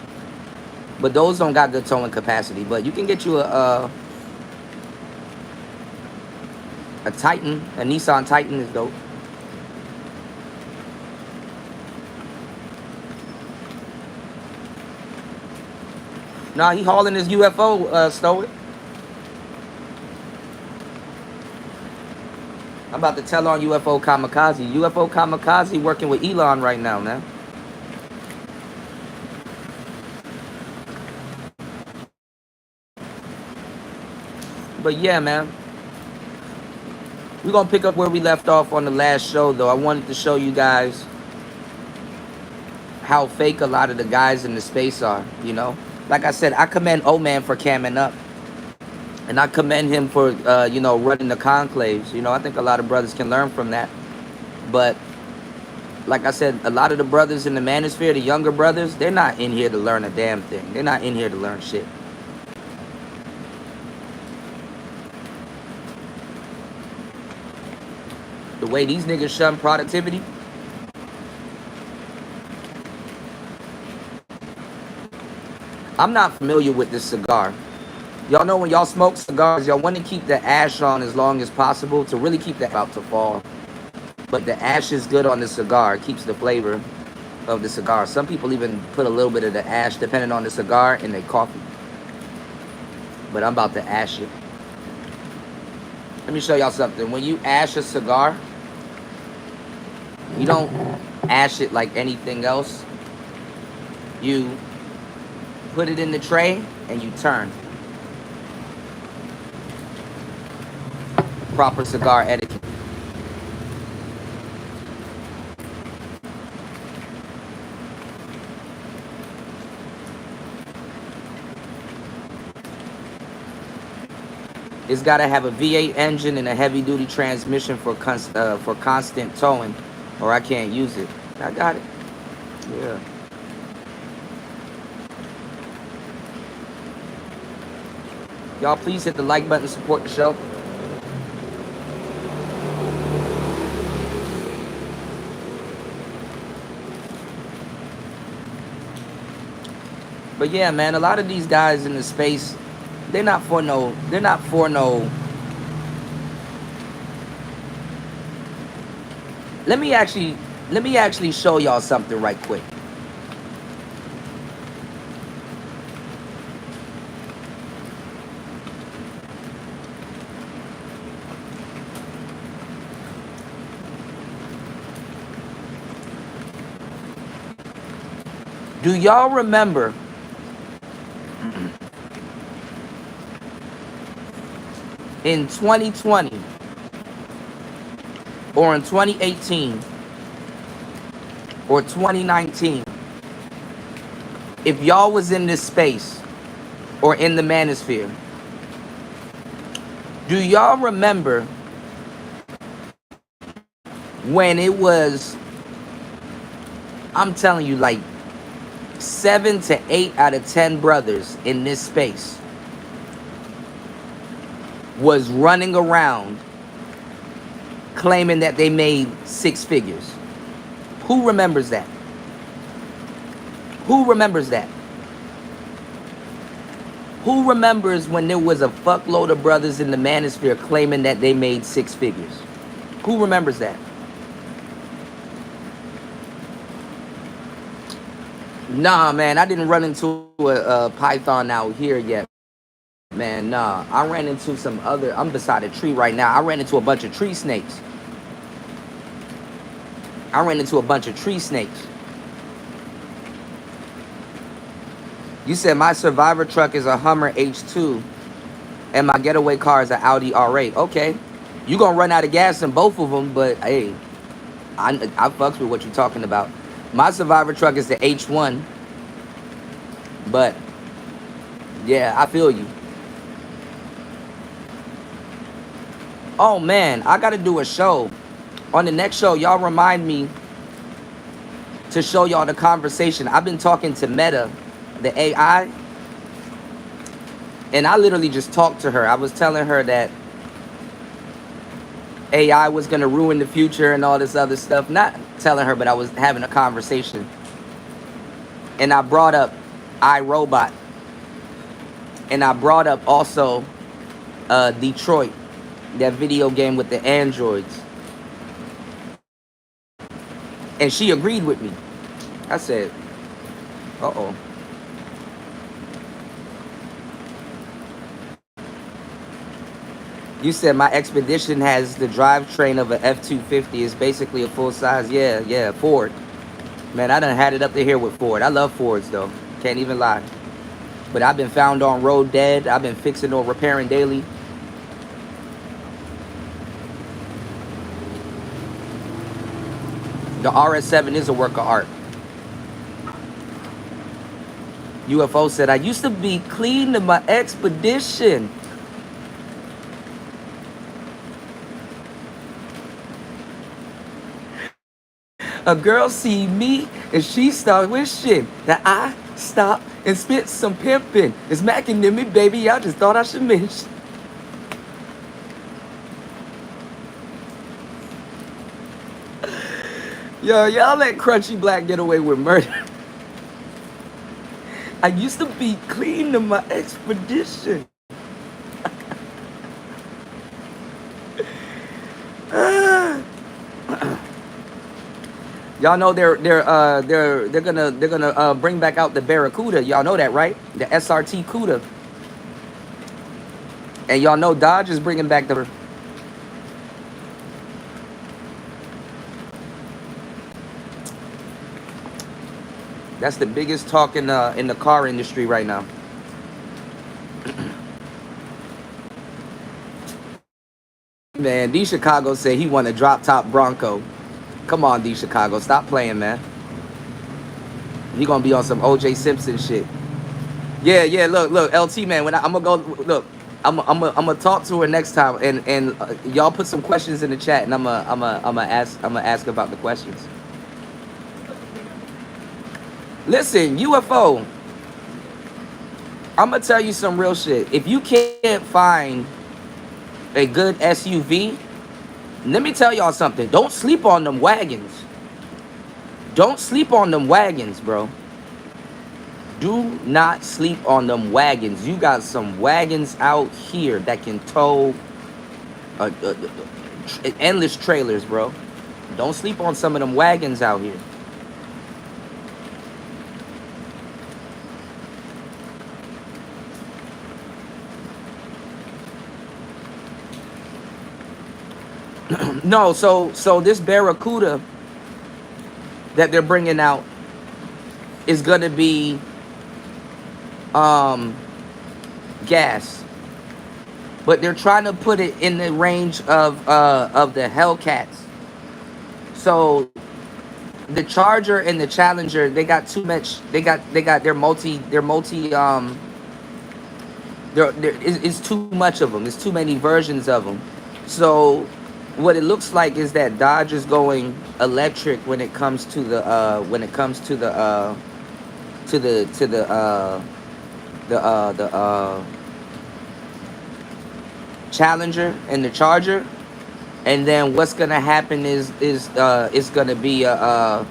but those don't got good towing capacity. But you can get you a Titan. A Nissan Titan is dope. Nah, he hauling his UFO, Stoic. I'm about to tell on UFO Kamikaze. UFO Kamikaze working with Elon right now, man. But yeah, man. We're going to pick up where we left off on the last show, though. I wanted to show you guys how fake a lot of the guys in the space are, you know? Like I said, I commend O-Man for camming up. And I commend him for, you know, running the conclaves. You know, I think a lot of brothers can learn from that. But, like I said, a lot of the brothers in the manosphere, the younger brothers, they're not in here to learn a damn thing. They're not in here to learn shit. The way these niggas shun productivity. I'm not familiar with this cigar. Y'all know when y'all smoke cigars, y'all want to keep the ash on as long as possible to really keep that out to fall. But the ash is good on the cigar. It keeps the flavor of the cigar. Some people even put a little bit of the ash, depending on the cigar, in their coffee. But I'm about to ash it. Let me show y'all something. When you ash a cigar, you don't ash it like anything else. You put it in the tray and you turn. Proper cigar etiquette. It's got to have a V8 engine and a heavy-duty transmission for constant towing, or I can't use it. I got it. Yeah. Y'all please hit the like button to support the show. But yeah, man, a lot of these guys in the space, they're not for no. Let me actually show y'all something right quick. Do y'all remember in 2020 or in 2018 or 2019, if y'all was in this space or in the manosphere, do y'all remember when it was, I'm telling you, like 7 to 8 out of 10 brothers in this space was running around claiming that they made 6 figures. Who remembers that? Who remembers that? Who remembers when there was a fuckload of brothers in the manosphere claiming that they made 6 figures? Who remembers that? Nah, man, I didn't run into a python out here yet. Man, nah. I ran into some other, I'm beside a tree right now. I ran into a bunch of tree snakes. You said my survivor truck is a Hummer H2 and my getaway car is an Audi R8. Okay. You gonna run out of gas in both of them, but hey, I fucks with what you're talking about. My survivor truck is the H1. But yeah, I feel you. Oh man, I gotta do a show. On the next show, y'all remind me to show y'all the conversation. I've been talking to Meta, the AI, and I literally just talked to her. I was telling her that AI was gonna ruin the future and all this other stuff. Not telling her, but I was having a conversation. And I brought up iRobot. And I brought up also Detroit, that video game with the androids. And she agreed with me. I said, uh-oh. You said my Expedition has the drivetrain of an F-250. It's basically a full size. Yeah, Ford. Man, I done had it up to here with Ford. I love Fords though. Can't even lie. But I've been found on road dead. I've been fixing or repairing daily. The RS7 is a work of art. UFO said, I used to be clean in my Expedition. A girl see me and she start wishing that I stop and spit some pimping. It's macking to me, baby. I just thought I should mention. Yo, y'all let Crunchy Black get away with murder. I used to be clean in my Expedition. Y'all know they're gonna bring back out the Barracuda. Y'all know that, right? The SRT Cuda. And y'all know Dodge is bringing back the. That's the biggest talk in the car industry right now. Man, D Chicago said he want a drop top Bronco. Come on, D Chicago, stop playing, man. He gonna be on some OJ Simpson shit. Yeah. Look, LT man. When I'm gonna go, look, I'm gonna talk to her next time, and y'all put some questions in the chat, and I'm gonna ask about the questions. Listen, UFO. I'm gonna tell you some real shit. If you can't find a good SUV, let me tell y'all something. Don't sleep on them wagons. Don't sleep on them wagons, bro. Do not sleep on them wagons. You got some wagons out here that can tow endless trailers, bro. Don't sleep on some of them wagons out here. No, so this Barracuda that they're bringing out is gonna be gas, but they're trying to put it in the range of the Hellcats. So the Charger and the Challenger, they got too much. They're it's too much of them. It's too many versions of them. So what it looks like is that Dodge is going electric when it comes to the to the Challenger and the Charger. And then what's gonna happen is it's gonna be what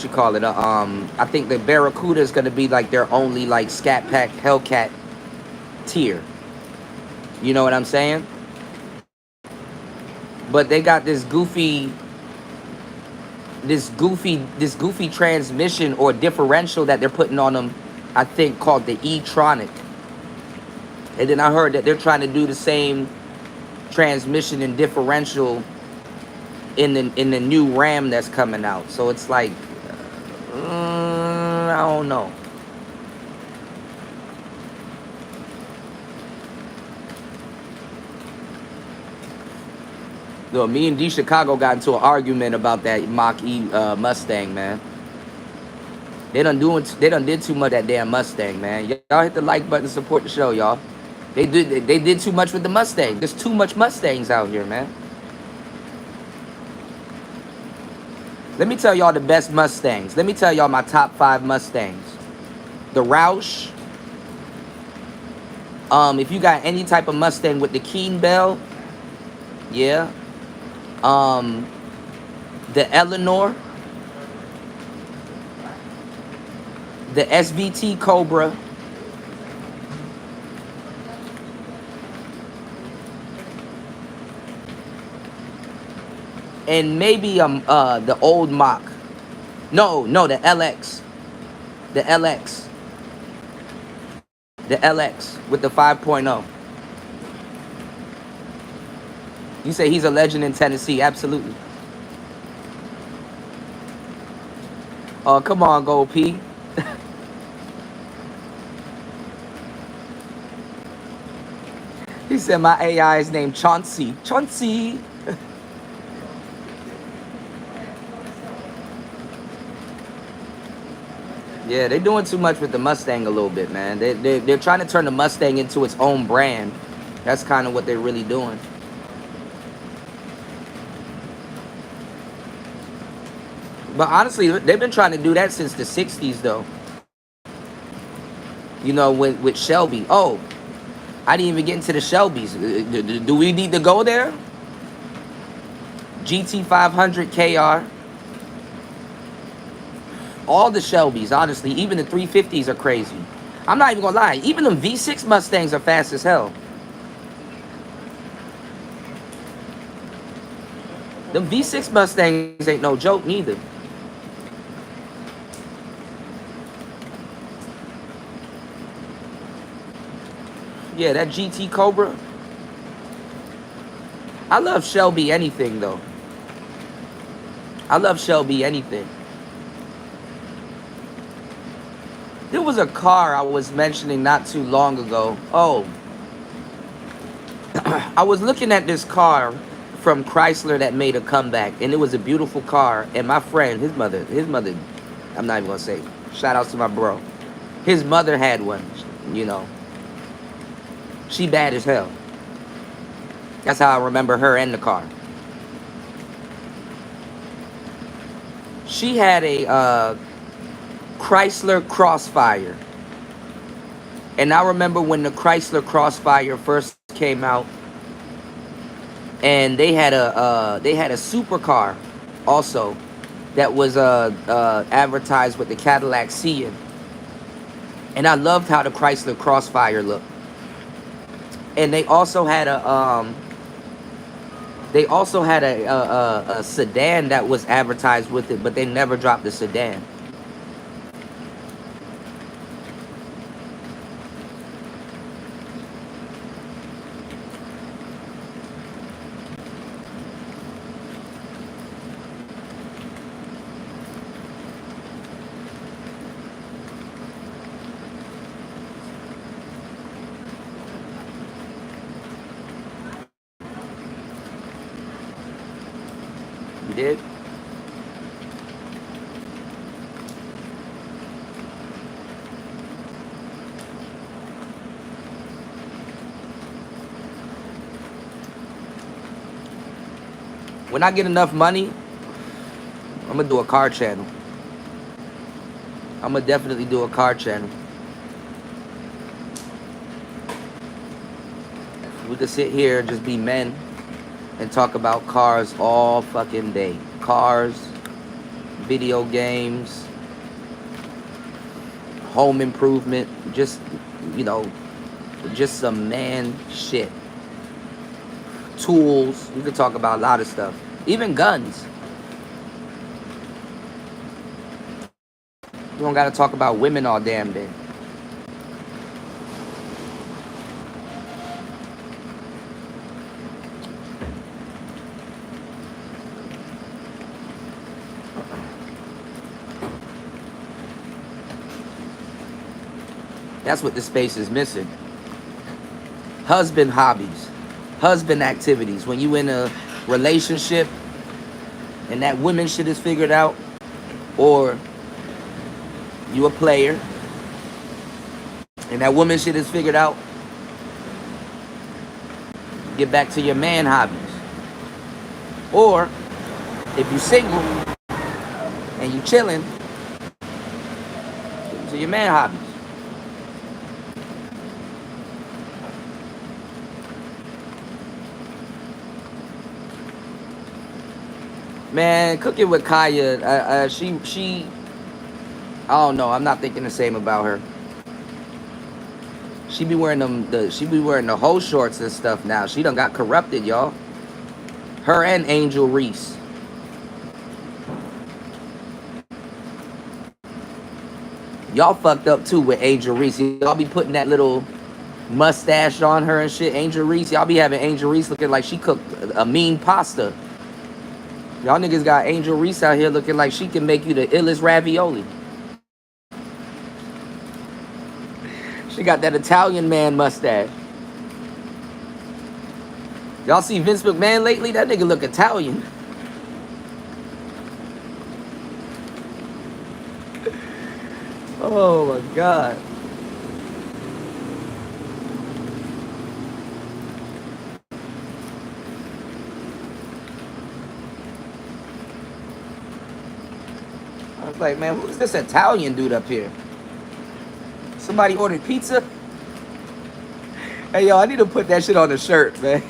you call it, I think the Barracuda is gonna be like their only like Scat Pack Hellcat tier. You know what I'm saying? But they got this goofy transmission or differential that they're putting on them, I think called the E-Tronic. And then I heard that they're trying to do the same transmission and differential in the new Ram that's coming out. So it's like, I don't know. Yo, me and D Chicago got into an argument about that Mach-E Mustang, man. They done did too much of that damn Mustang, man. Y'all hit the like button, support the show, y'all. They did too much with the Mustang. There's too much Mustangs out here, man. Let me tell y'all the best Mustangs. Let me tell y'all my top 5 Mustangs. The Roush. If you got any type of Mustang with the Keen Bell, yeah. The Eleanor. The SVT Cobra. And maybe the old Mach. No, the LX. The LX. The LX with the 5.0. You say he's a legend in Tennessee. Absolutely. Oh, come on, Gold P. He said my AI is named Chauncey. Chauncey. Yeah, they're doing too much with the Mustang a little bit, man. They're trying to turn the Mustang into its own brand. That's kind of what they're really doing. But honestly, they've been trying to do that since the 60s, though. You know, with Shelby. Oh, I didn't even get into the Shelbys. Do we need to go there? GT500 KR. All the Shelbys, honestly, even the 350s are crazy. I'm not even gonna lie. Even them V6 Mustangs are fast as hell. Them V6 Mustangs ain't no joke neither. Yeah, that GT Cobra. I love Shelby anything, though. I love Shelby anything. There was a car I was mentioning not too long ago. Oh. I was looking at this car from Chrysler that made a comeback. And it was a beautiful car. And my friend, his mother, I'm not even going to say. Shout out to my bro. His mother had one, you know. She bad as hell. That's how I remember her and the car. She had a Chrysler Crossfire. And I remember when the Chrysler Crossfire first came out, and they had a supercar also that was advertised with the Cadillac Cian. And I loved how the Chrysler Crossfire looked. And they also had a sedan that was advertised with it, but they never dropped the sedan. You did? When I get enough money, I'm gonna do a car channel. I'm gonna definitely do a car channel. We could sit here and just be men and talk about cars all fucking day. Cars, video games, home improvement, just, you know, just some man shit. Tools, we could talk about a lot of stuff. Even guns. You don't gotta talk about women all damn day. That's what this space is missing. Husband hobbies, husband activities. When you in a relationship and that women shit is figured out, or you a player and that woman shit is figured out, get back to your man hobbies. Or if you single and you chilling, get to your man hobbies. Man, cooking with Kaya, she, I don't know. I'm not thinking the same about her. She be wearing the whole shorts and stuff now. She done got corrupted, y'all. Her and Angel Reese. Y'all fucked up too with Angel Reese. Y'all be putting that little mustache on her and shit. Angel Reese, y'all be having Angel Reese looking like she cooked a mean pasta. Y'all niggas got Angel Reese out here looking like she can make you the illest ravioli. She got that Italian man mustache. Y'all see Vince McMahon lately? That nigga look Italian. Oh my God. I was like, man, who's this Italian dude up here? Somebody ordered pizza? Hey, yo, I need to put that shit on the shirt, man.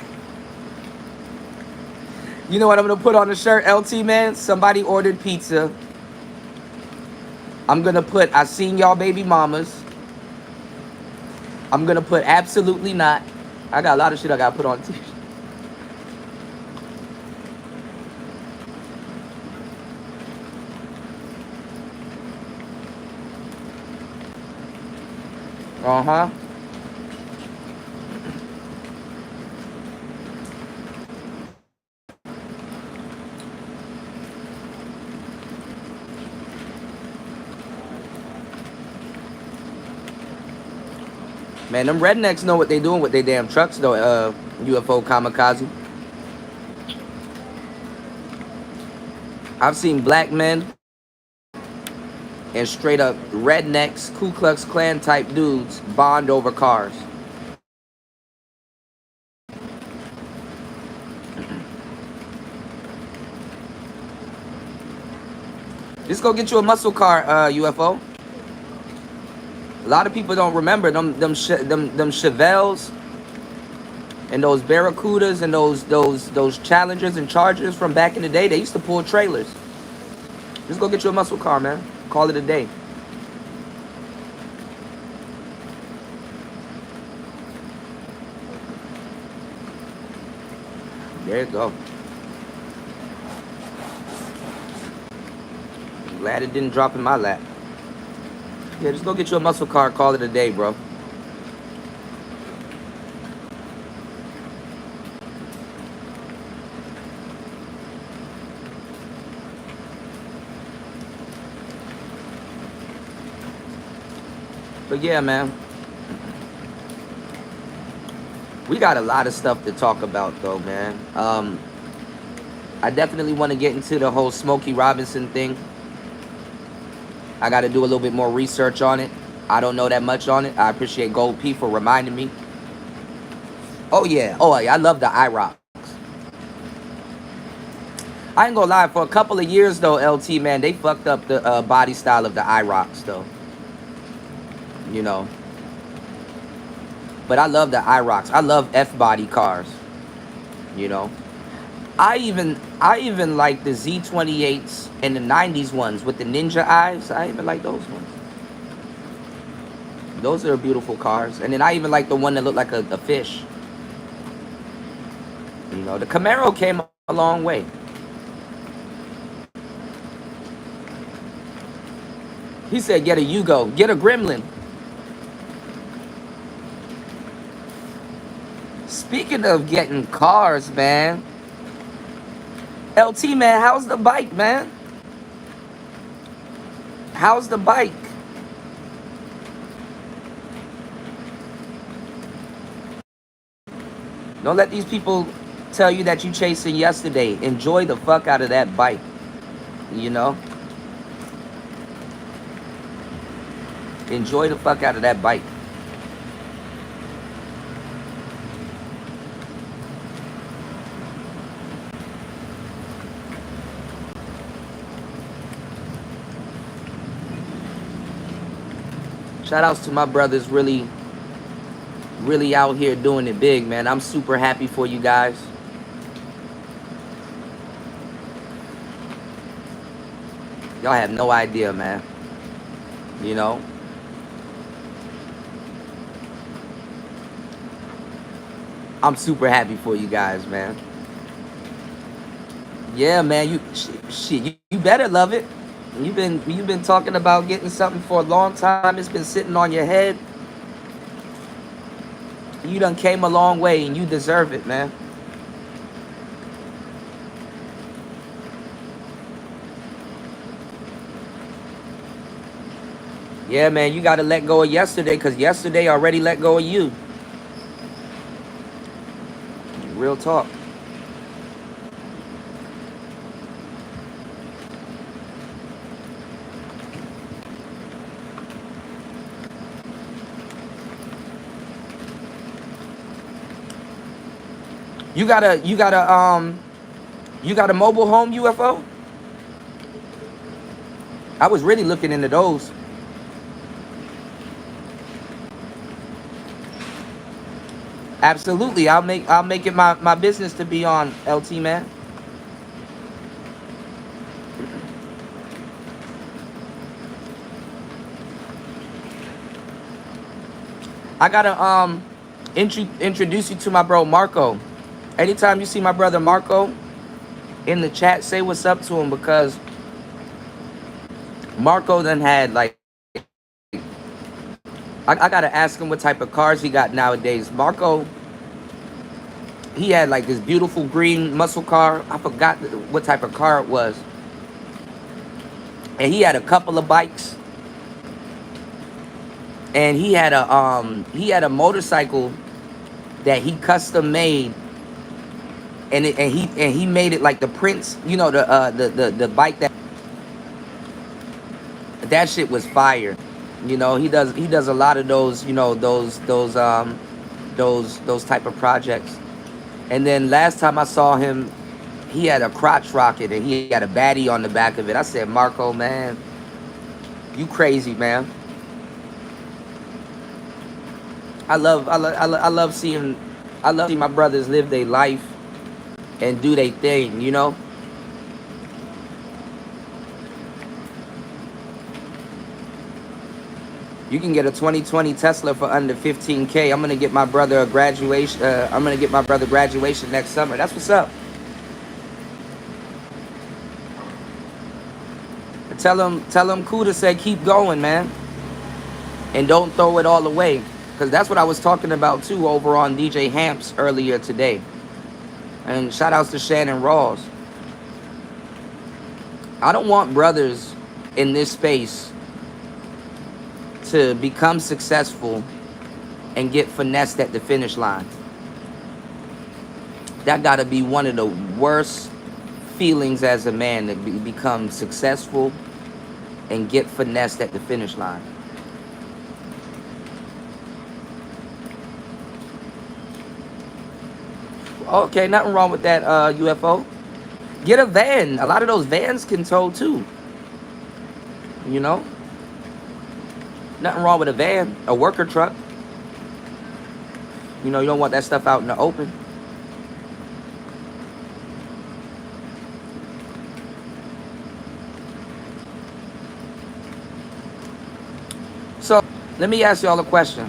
You know what I'm going to put on the shirt, LT, man? Somebody ordered pizza. I'm going to put, I seen y'all baby mamas. I'm going to put absolutely not. I got a lot of shit I got to put on t-shirt. Uh-huh. Man, them rednecks know what they doing with their damn trucks, though, UFO kamikaze. I've seen black men and straight up rednecks, Ku Klux Klan type dudes bond over cars. Just go get you a muscle car, UFO. A lot of people don't remember them Chevelles and those Barracudas and those Challengers and Chargers from back in the day. They used to pull trailers. Just go get you a muscle car, man. Call it a day. There you go. I'm glad it didn't drop in my lap. Yeah, just go get you a muscle car, call it a day, bro. But yeah, man. We got a lot of stuff to talk about, though, man. I definitely want to get into the whole Smokey Robinson thing. I got to do a little bit more research on it. I don't know that much on it. I appreciate Gold P for reminding me. Oh, yeah. Oh, yeah. I love the IROC. I ain't gonna lie, for a couple of years though, LT, man, they fucked up the body style of the IROCs though. You know. But I love the IROCs. I love F-body cars. You know. I even like the Z28s and the 90s ones with the ninja eyes. I even like those ones. Those are beautiful cars. And then I even like the one that looked like a fish. You know, the Camaro came a long way. He said, get a Yugo, get a Gremlin. Speaking of getting cars, man. LT, man, how's the bike, man? How's the bike? Don't let these people tell you that you chasing yesterday. Enjoy the fuck out of that bike, you know? Enjoy the fuck out of that bike. Shout outs to my brothers really out here doing it big, man. I'm super happy for you guys. Y'all have no idea, man. You know? I'm super happy for you guys, man. Yeah, man, you better love it. You've been talking about getting something for a long time. It's been sitting on your head. You done came a long way and you deserve it, man. Yeah, man, you got to let go of yesterday because yesterday already let go of you. Real talk. You got a mobile home UFO? I was really looking into those. Absolutely. I'll make it my business to be on, LT, man. I gotta introduce you to my bro Marco. Anytime you see my brother Marco in the chat, say what's up to him because Marco then had like I gotta ask him what type of cars he got nowadays. Marco, he had like this beautiful green muscle car. I forgot what type of car it was. And he had a couple of bikes. And he had a motorcycle that he custom made. And he made it like the Prince, you know, the bike that shit was fire. You know, he does a lot of those, you know, those type of projects. And then last time I saw him, he had a crotch rocket and he had a baddie on the back of it. I said, Marco, man, you crazy, man. I love seeing my brothers live their life and do their thing, you know. You can get a 2020 Tesla for under 15K. I'm gonna get my brother a graduation. I'm gonna get my brother graduation next summer. That's what's up. Tell him Cuda said keep going, man, and don't throw it all away. Because that's what I was talking about too over on DJ Hamps earlier today. And shout outs to Shannon Rawls. I don't want brothers in this space to become successful and get finessed at the finish line. That gotta be one of the worst feelings as a man, to become successful and get finessed at the finish line. Okay, nothing wrong with that, UFO. Get a van. A lot of those vans can tow too. You know? Nothing wrong with a van, a worker truck. You know, you don't want that stuff out in the open. So, let me ask y'all a question.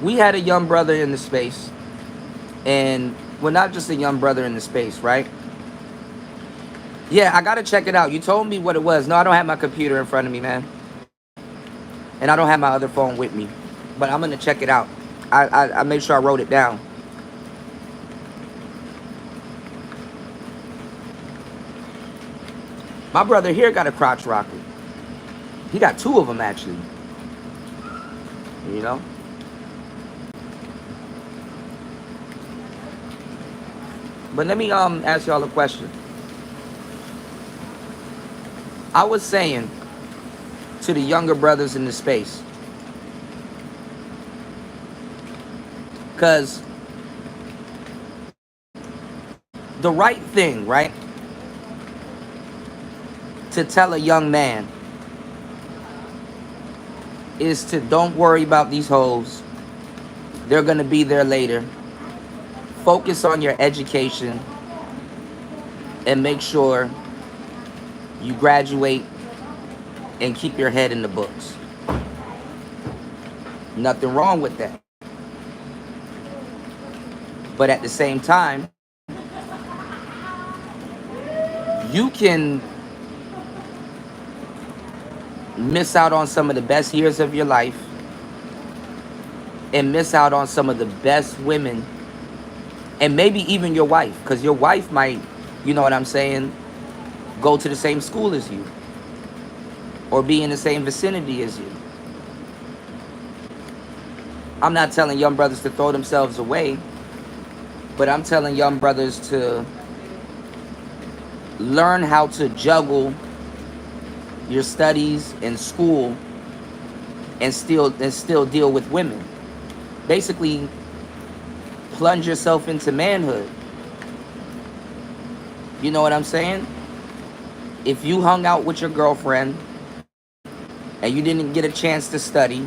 We had a young brother in the space, and well, not just a young brother in the space, right? Yeah, I gotta check it out. You told me what it was. No, I don't have my computer in front of me, man. And I don't have my other phone with me. But I'm gonna check it out. I made sure I wrote it down. My brother here got a crotch rocket. He got two of them, actually. You know? But let me ask y'all a question. I was saying to the younger brothers in the space, because the right thing, right, to tell a young man is to don't worry about these hoes. They're going to be there later. Focus on your education and make sure you graduate and keep your head in the books. Nothing wrong with that. But at the same time, you can miss out on some of the best years of your life and miss out on some of the best women, and maybe even your wife, because your wife might, you know what I'm saying, go to the same school as you or be in the same vicinity as you. I'm not telling young brothers to throw themselves away, but I'm telling young brothers to learn how to juggle your studies and school and still deal with women. Basically, plunge yourself into manhood. You know what I'm saying? If you hung out with your girlfriend and you didn't get a chance to study,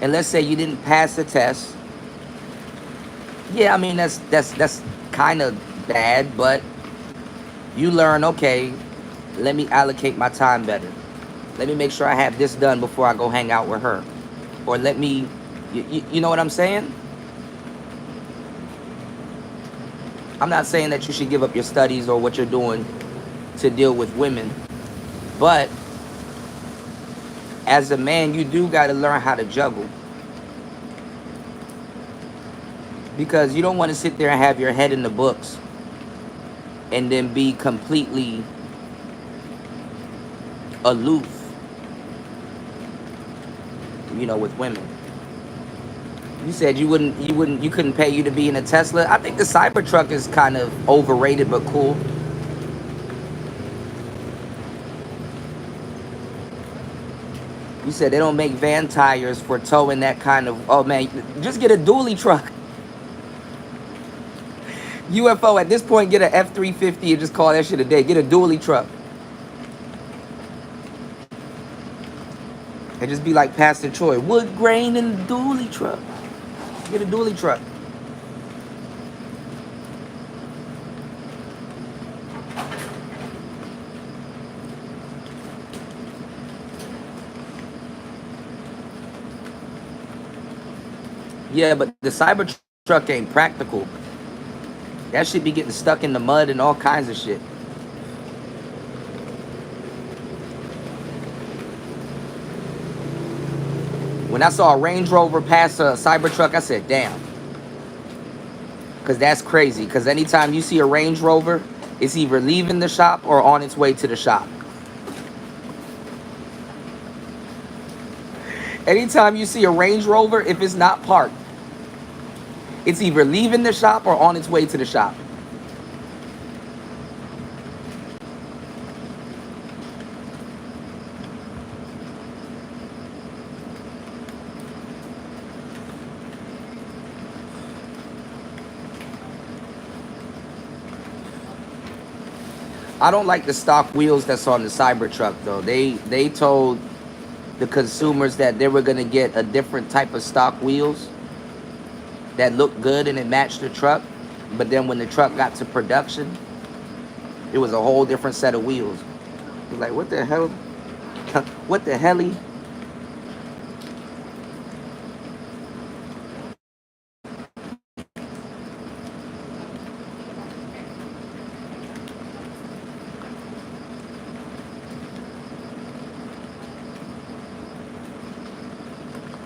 and let's say you didn't pass the test, yeah, I mean, that's kind of bad, but you learn, okay, let me allocate my time better. Let me make sure I have this done before I go hang out with her. Or let me, you know what I'm saying? I'm not saying that you should give up your studies or what you're doing to deal with women. But as a man, you do got to learn how to juggle. Because you don't want to sit there and have your head in the books and then be completely aloof, you know, with women. You said you couldn't pay you to be in a Tesla. I think the Cybertruck is kind of overrated but cool. You said they don't make van tires for towing that kind of, oh man, just get a dually truck. UFO, at this point, get an F-350 and just call that shit a day. Get a dually truck. And just be like Pastor Troy, wood grain and dually truck. Get a dually truck. Yeah, but the Cybertruck ain't practical. That shit be getting stuck in the mud and all kinds of shit. When I saw a Range Rover pass a Cybertruck, I said, damn. Because that's crazy. Because anytime you see a Range Rover, it's either leaving the shop or on its way to the shop. Anytime you see a Range Rover, if it's not parked, it's either leaving the shop or on its way to the shop. I don't like the stock wheels that's on the Cybertruck though. They told the consumers that they were gonna get a different type of stock wheels that looked good and it matched the truck. But then when the truck got to production, it was a whole different set of wheels. It was like, what the hell? What the helly?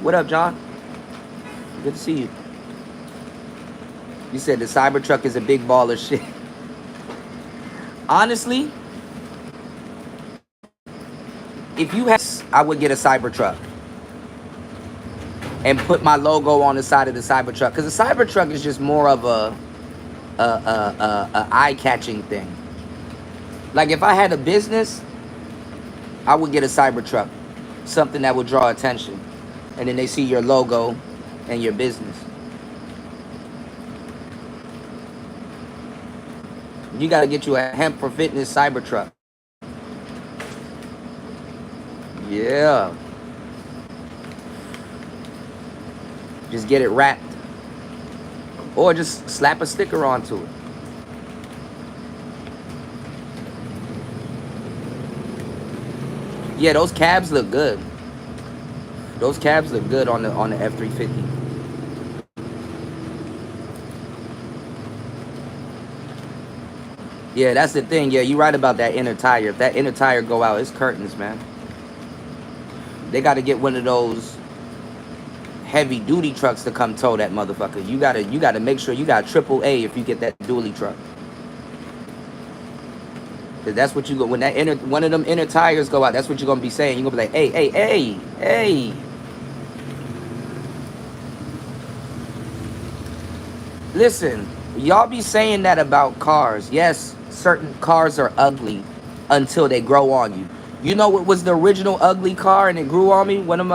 What up, John? Good to see you. You said the Cybertruck is a big ball of shit. Honestly, if you had, I would get a Cybertruck and put my logo on the side of the Cybertruck, because the Cybertruck is just more of a eye-catching thing. Like if I had a business, I would get a Cybertruck, something that would draw attention, and then they see your logo and your business. You got to get you a hemp for fitness Cybertruck. Yeah. Just get it wrapped. Or just slap a sticker onto it. Yeah, those cabs look good. Those cabs look good on the F-350. Yeah, that's the thing. Yeah, you're right about that inner tire. If that inner tire go out, it's curtains, man. They got to get one of those heavy duty trucks to come tow that motherfucker. You gotta make sure you got AAA if you get that dually truck. Cause that's what you go when that one of them inner tires go out. That's what you're gonna be saying. You're gonna be like, hey. Listen, y'all be saying that about cars. Yes, certain cars are ugly until they grow on you. You know what was the original ugly car and it grew on me? One of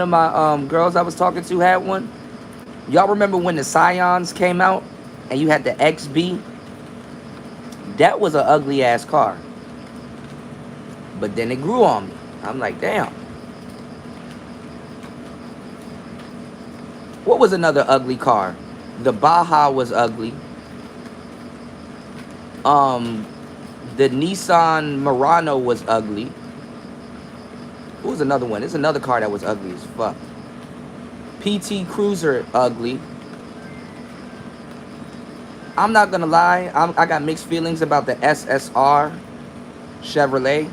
my girls I was talking to had one. Y'all remember when the Scions came out and you had the XB? That was an ugly ass car. But then it grew on me. I'm like, damn. What was another ugly car? The Baja was ugly. The Nissan Murano was ugly. What was another one? There's another car that was ugly as fuck. PT Cruiser ugly. I'm not gonna lie. I got mixed feelings about the SSR Chevrolet,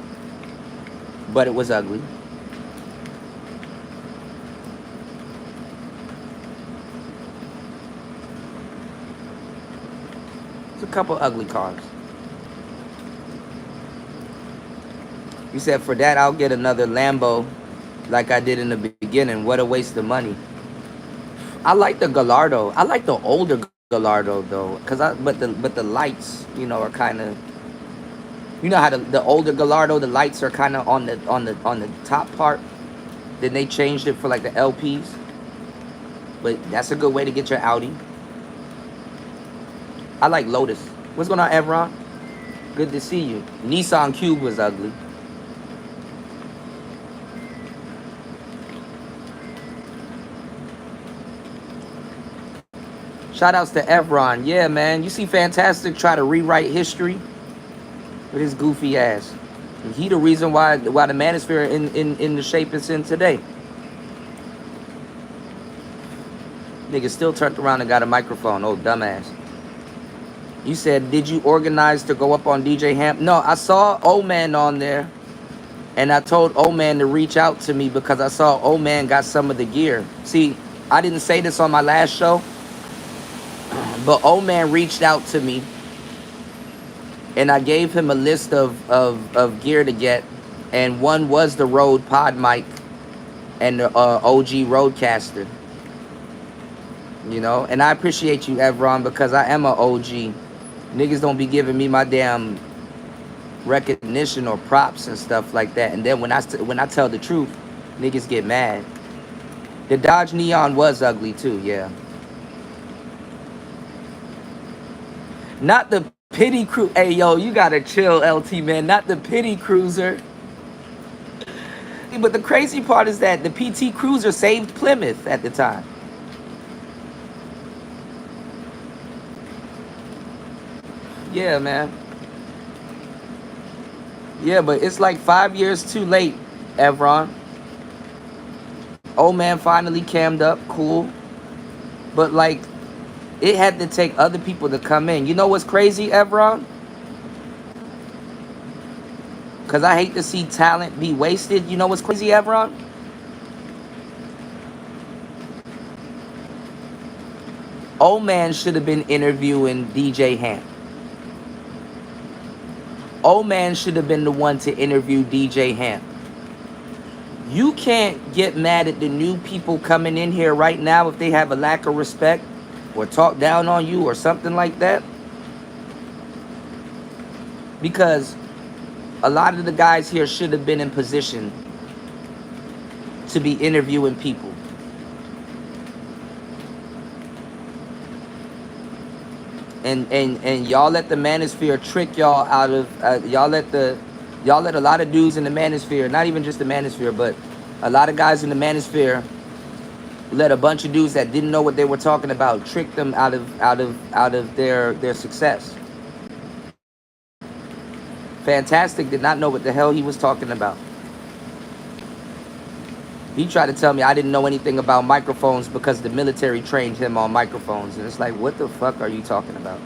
but it was ugly. It's a couple ugly cars. You said for that I'll get another Lambo like I did in the beginning. What a waste of money. I like the Gallardo. I like the older Gallardo though, but the lights, you know, are kind of, you know how the older Gallardo, the lights are kind of on the top part. Then they changed it for like the LPs. But that's a good way to get your Audi. I like Lotus. What's going on, Evron? Good to see you. Nissan Cube was ugly. Shout outs to Evron. Yeah, man. You see Fantastic try to rewrite history with his goofy ass. And he the reason why the manosphere in the shape it's in today. Nigga still turned around and got a microphone. Oh, dumbass. You said, did you organize to go up on DJ Hamp? No, I saw O-Man on there. And I told O-Man to reach out to me because I saw O-Man got some of the gear. See, I didn't say this on my last show. But O-Man reached out to me, and I gave him a list of gear to get, and one was the Rode Pod mic and the OG Rodecaster. You know, and I appreciate you, Evron, because I am an OG. Niggas don't be giving me my damn recognition or props and stuff like that. And then when I tell the truth, niggas get mad. The Dodge Neon was ugly too, yeah. Not the Pity cruise. Hey, yo, you gotta chill, LT, man. Not the pity cruiser. But the crazy part is that the PT Cruiser saved Plymouth at the time. Yeah, man. Yeah, but it's like 5 years too late, Evron. Old man finally cammed up, cool. But like, it had to take other people to come in. You know what's crazy, Evron? Because I hate to see talent be wasted. You know what's crazy, Evron? Old man should have been interviewing DJ Ham. Old man should have been the one to interview DJ Ham. You can't get mad at the new people coming in here right now if they have a lack of respect or talk down on you or something like that. Because a lot of the guys here should have been in position to be interviewing people. And y'all let the manosphere trick y'all out of y'all let a lot of dudes in the manosphere, not even just the manosphere, but a lot of guys in the manosphere let a bunch of dudes that didn't know what they were talking about trick them out of their success. Fantastic did not know what the hell he was talking about. He tried to tell me I didn't know anything about microphones because the military trained him on microphones. And it's like, what the fuck are you talking about?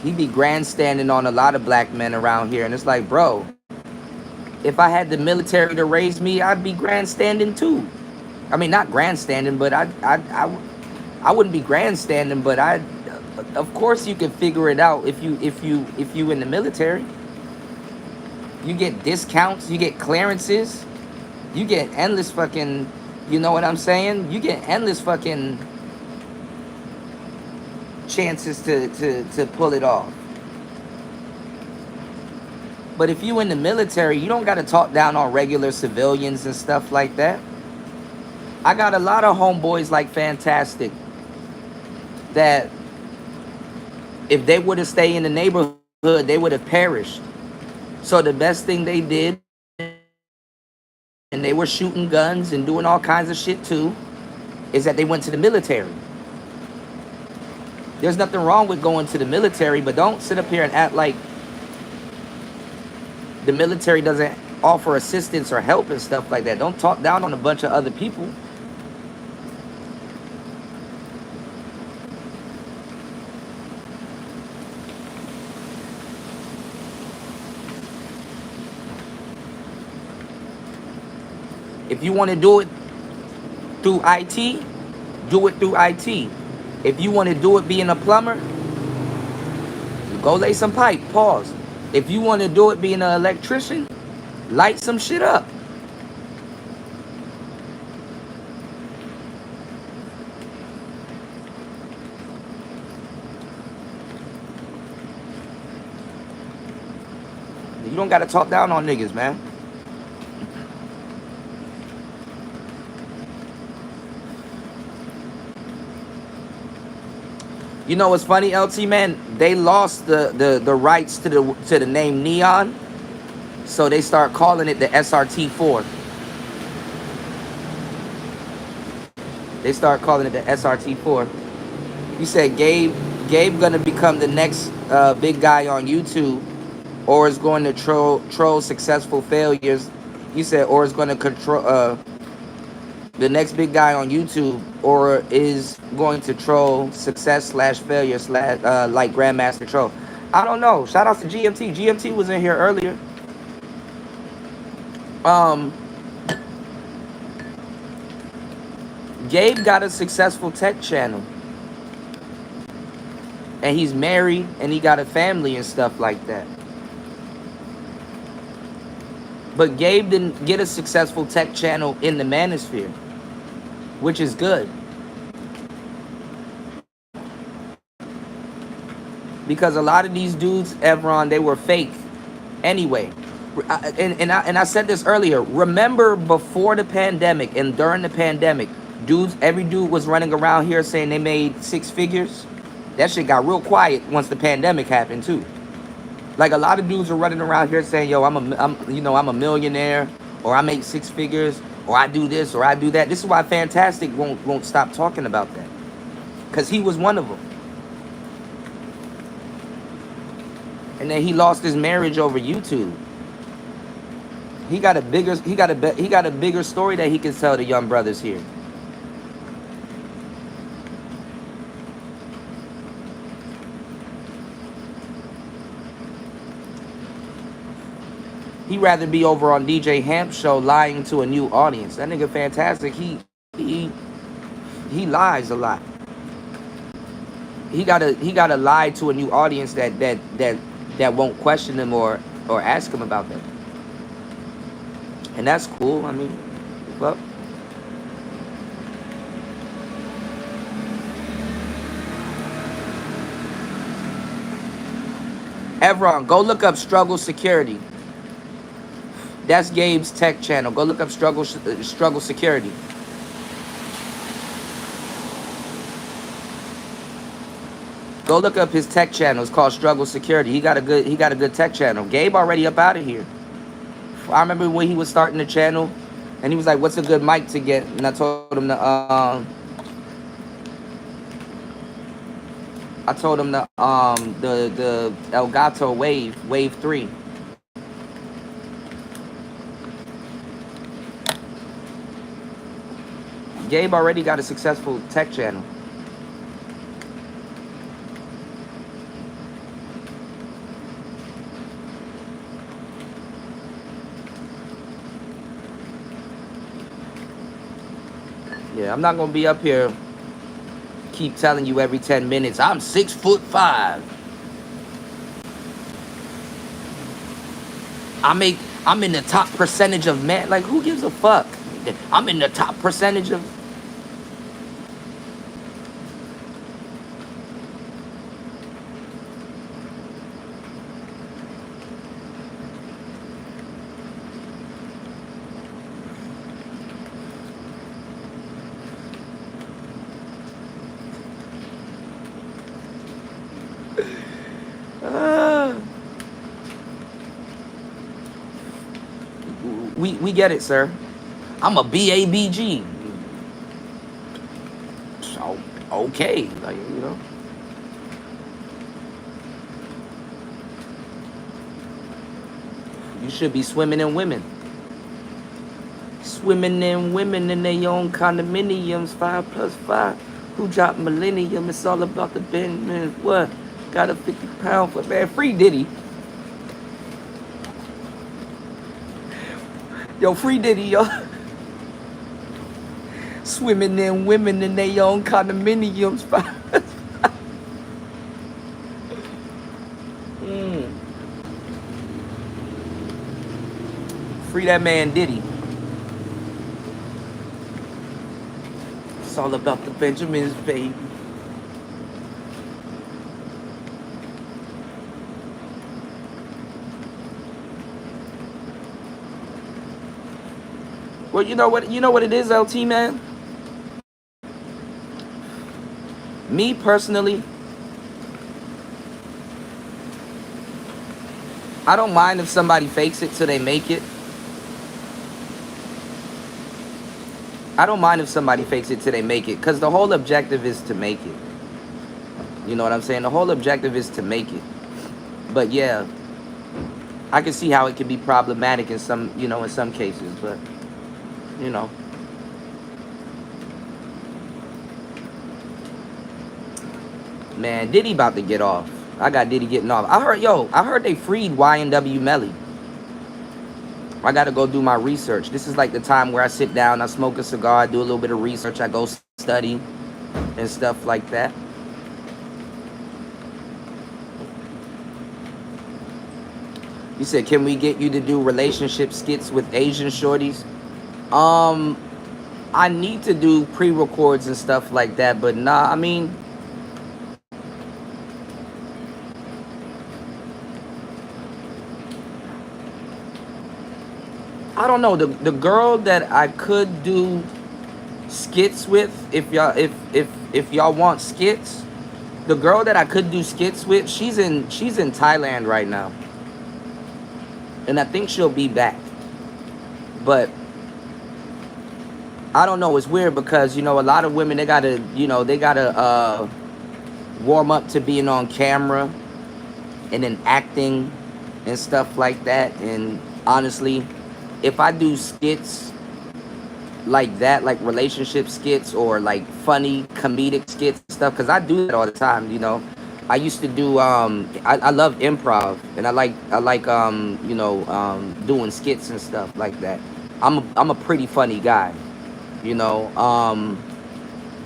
He be grandstanding on a lot of black men around here. And it's like, bro, if I had the military to raise me, I'd be grandstanding too. I mean, not grandstanding, but I wouldn't be grandstanding, but of course you can figure it out if you in the military. You get discounts, you get clearances, you get endless fucking, you know what I'm saying? You get endless fucking chances to pull it off. But if you in the military, you don't got to talk down on regular civilians and stuff like that. I got a lot of homeboys like Fantastic that if they would have stayed in the neighborhood, they would have perished. So the best thing they did, and they were shooting guns and doing all kinds of shit too, is that they went to the military. There's nothing wrong with going to the military, but don't sit up here and act like the military doesn't offer assistance or help and stuff like that. Don't talk down on a bunch of other people. If you want to do it through IT, do it through IT. If you want to do it being a plumber, go lay some pipe, pause. If you want to do it being an electrician, light some shit up. You don't got to talk down on niggas, man. You know what's funny, LT, man? They lost the rights to the name Neon, so they start calling it the SRT4. They start calling it the SRT4. You said Gabe gonna become the next big guy on YouTube, or is going to troll successful failures. You said, or is going to control the next big guy on YouTube, or is going to troll success / failure / like Grandmaster Troll. I don't know. Shout out to GMT. GMT was in here earlier. Gabe got a successful tech channel, and he's married and he got a family and stuff like that. But Gabe didn't get a successful tech channel in the manosphere, which is good. Because a lot of these dudes, Evron, they were fake anyway. And I said this earlier. Remember before the pandemic and during the pandemic, Dudes, every dude was running around here saying they made 6 figures. That shit got real quiet once the pandemic happened too. Like a lot of dudes are running around here saying, "Yo, I'm a millionaire, or I make 6 figures, or I do this, or I do that." This is why Fantastic won't stop talking about that, cause he was one of them. And then he lost his marriage over YouTube. He got a bigger story that he can tell the young brothers here. He'd rather be over on DJ Hamp's show lying to a new audience. That nigga Fantastic, he lies a lot. He gotta lie to a new audience that won't question him or ask him about that. And that's cool. I mean, well, Evron, go look up Struggle Security. That's Gabe's tech channel. Go look up Struggle Security. Go look up his tech channel. It's called Struggle Security. He got a good tech channel. Gabe already up out of here. I remember when he was starting the channel, and he was like, "What's a good mic to get?" And I told him the Elgato Wave 3. Gabe already got a successful tech channel. Yeah, I'm not gonna be up here keep telling you every 10 minutes I'm 6'5". I'm in the top percentage of men. Like, who gives a fuck? I'm in the top percentage of. We get it, sir. I'm a BABG. So, okay. Like, you know. You should be swimming in women. Swimming in women in their own condominiums, 5+5. Who dropped millennium? It's all about the Benjamin. What? Got a 50-pound for man. Free Diddy. Yo, free Diddy, yo. Swimming in women in their own condominiums. Free that man Diddy. It's all about the Benjamins, baby. Well, you know what it is, LT, man? Me personally, I don't mind if somebody fakes it till they make it. I don't mind if somebody fakes it till they make it, because the whole objective is to make it. You know what I'm saying? The whole objective is to make it. But yeah, I can see how it can be problematic in some cases, but you know. Man, Diddy about to get off. I got Diddy getting off. I heard they freed YNW Melly. I gotta go do my research. This is like the time where I sit down, I smoke a cigar, do a little bit of research, I go study and stuff like that. You said, can we get you to do relationship skits with Asian shorties? I need to do pre-records and stuff like that, but nah, I mean, I don't know. The girl that I could do skits with, if y'all want skits, the girl that I could do skits with, she's in Thailand right now, and I think she'll be back. But I don't know. It's weird because, you know, a lot of women, they gotta, you know, they gotta warm up to being on camera and then acting and stuff like that. And honestly, if I do skits like that, like relationship skits or like funny comedic skits and stuff, because I do that all the time, you know. I used to do I love improv, and I like you know, doing skits and stuff like that. I'm a pretty funny guy, you know.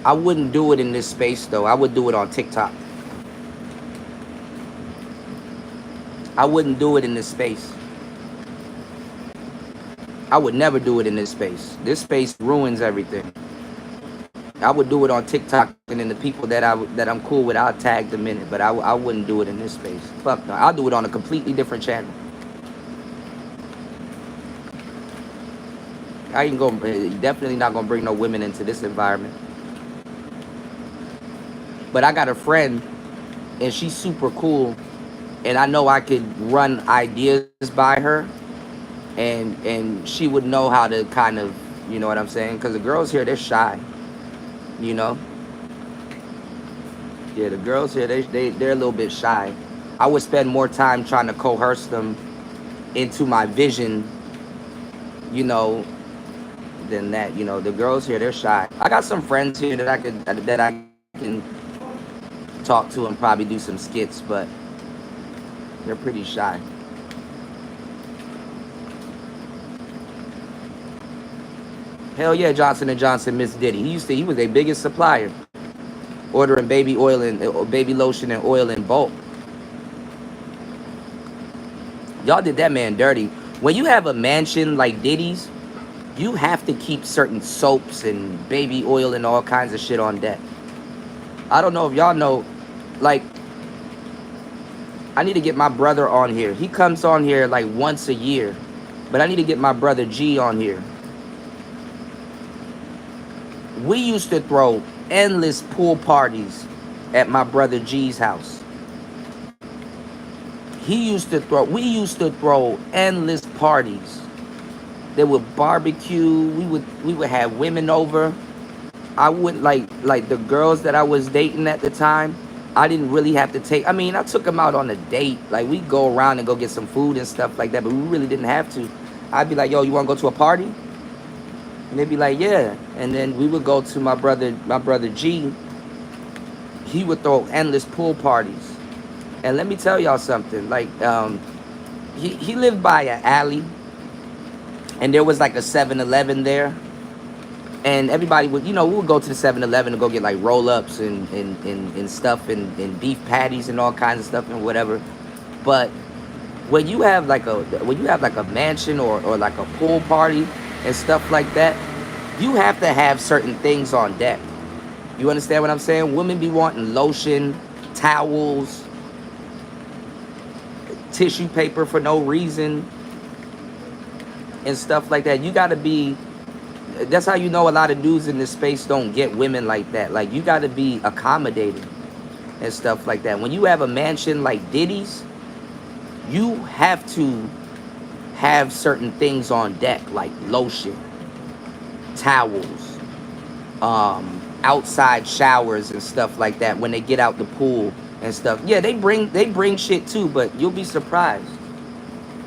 I wouldn't do it in this space though. I would do it on TikTok. I wouldn't do it in this space. I would never do it in this space. This space ruins everything. I would do it on TikTok, and then the people that I'm cool with, I'll tag them in it. But I wouldn't do it in this space. Fuck no. I'll do it on a completely different channel. I ain't gonna, definitely not gonna bring no women into this environment. But I got a friend, and she's super cool, and I know I could run ideas by her, and she would know how to kind of, you know what I'm saying? Because the girls here, they're shy, you know. Yeah, the girls here, they're a little bit shy. I would spend more time trying to coerce them into my vision, you know, than that. You know, the girls here, they're shy. I got some friends here that I can talk to and probably do some skits, but they're pretty shy. Hell yeah, Johnson & Johnson, Miss Diddy. He was their biggest supplier, ordering baby oil and baby lotion and oil in bulk. Y'all did that man dirty. When you have a mansion like Diddy's, you have to keep certain soaps and baby oil and all kinds of shit on deck. I don't know if y'all know, like, I need to get my brother on here. He comes on here like once a year, but I need to get my brother G on here. We used to throw endless pool parties at my brother G's house. We used to throw endless parties. They would barbecue. We would have women over. I would like the girls that I was dating at the time. I didn't really have to take. I mean, I took them out on a date. Like, we'd go around and go get some food and stuff like that, but we really didn't have to. I'd be like, yo, you want to go to a party? And they'd be like, yeah. And then we would go to my brother G. He would throw endless pool parties. And let me tell y'all something. Like, he lived by an alley, and there was like a 7-Eleven there. And everybody would, you know, we would go to the 7-Eleven and go get like roll-ups and stuff and beef patties and all kinds of stuff and whatever. But when you have like a mansion or like a pool party and stuff like that, you have to have certain things on deck. You understand what I'm saying? Women be wanting lotion, towels, tissue paper for no reason, and stuff like that. You gotta be, that's how you know a lot of dudes in this space don't get women like that. Like, you gotta be accommodating and stuff like that. When you have a mansion like Diddy's, you have to have certain things on deck, like lotion, towels, outside showers and stuff like that when they get out the pool and stuff. Yeah, they bring shit too, but you'll be surprised.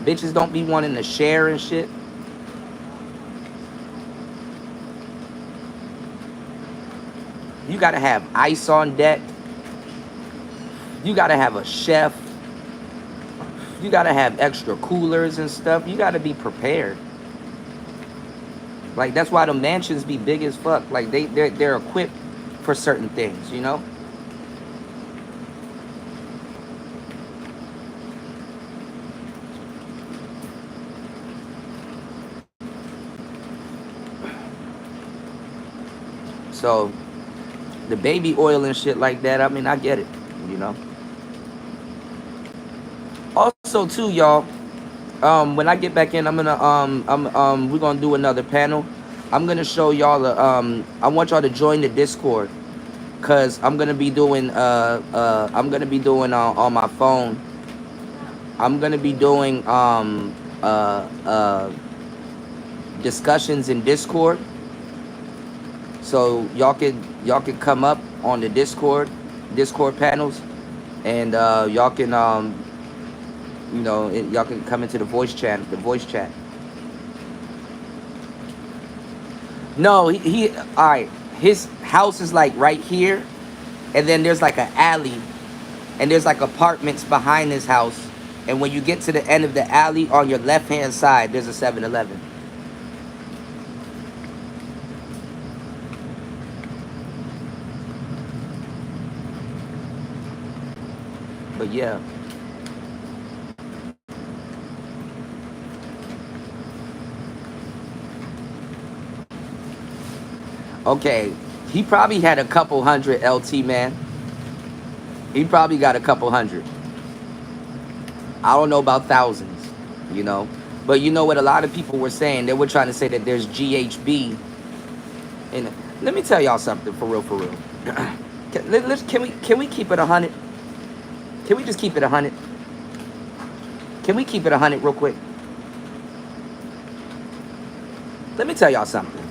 Bitches don't be wanting to share and shit. You gotta have ice on deck. You gotta have a chef. You gotta have extra coolers and stuff. You gotta be prepared. Like, that's why the mansions be big as fuck. Like, they're equipped for certain things, you know? So the baby oil and shit like that, I mean, I get it, you know? Also too, y'all, when I get back in, I'm gonna we're gonna do another panel. I'm gonna show y'all. I want y'all to join the Discord, cause I'm gonna be doing. I'm gonna be doing on my phone. I'm gonna be doing uh, uh, discussions in Discord. So y'all could come up on the Discord panels, and y'all can y'all can come into the voice chat. No, he all right. His house is like right here, and then there's like an alley, and there's like apartments behind his house. And when you get to the end of the alley on your left hand side, there's a 7-Eleven. But yeah. Okay. He probably had a couple hundred LT, man. He probably got a couple hundred. I don't know about thousands, you know. But you know what a lot of people were saying? They were trying to say that there's GHB. And let me tell y'all something for real, for real. Can we keep it 100? Can we just keep it 100? Can we keep it 100 real quick? Let me tell y'all something.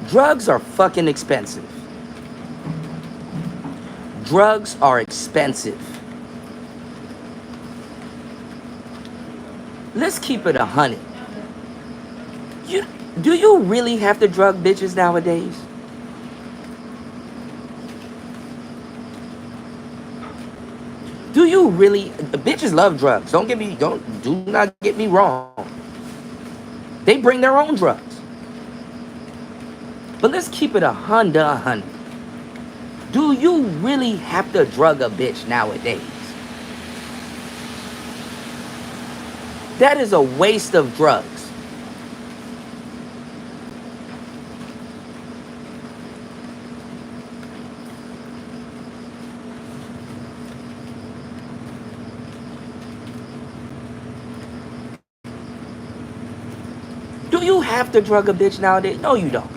Drugs are fucking expensive. Drugs are expensive. Let's keep it 100. Do you really have to drug bitches nowadays? Do you really? Bitches love drugs. Do not get me wrong. They bring their own drugs. But let's keep it 100. Do you really have to drug a bitch nowadays? That is a waste of drugs. Do you have to drug a bitch nowadays? No, you don't.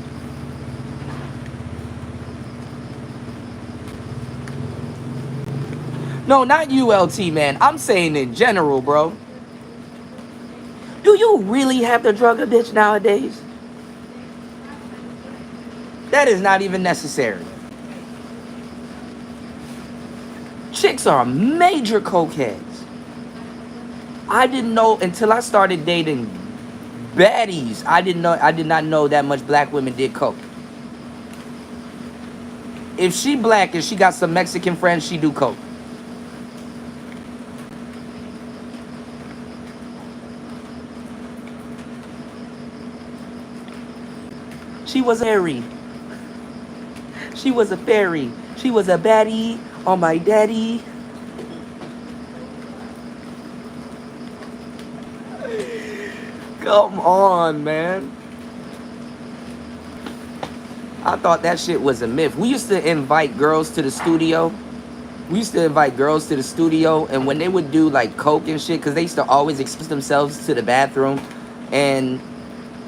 No, not ULT, man. I'm saying in general, bro. Do you really have to drug a bitch nowadays? That is not even necessary. Chicks are major cokeheads. I didn't know until I started dating baddies. I did not know that much black women did coke. If she black and she got some Mexican friends, she do coke. She was a fairy. She was a fairy. She was a baddie on my daddy. Come on, man. I thought that shit was a myth. We used to invite girls to the studio. And when they would do like coke and shit, because they used to always expose themselves to the bathroom. And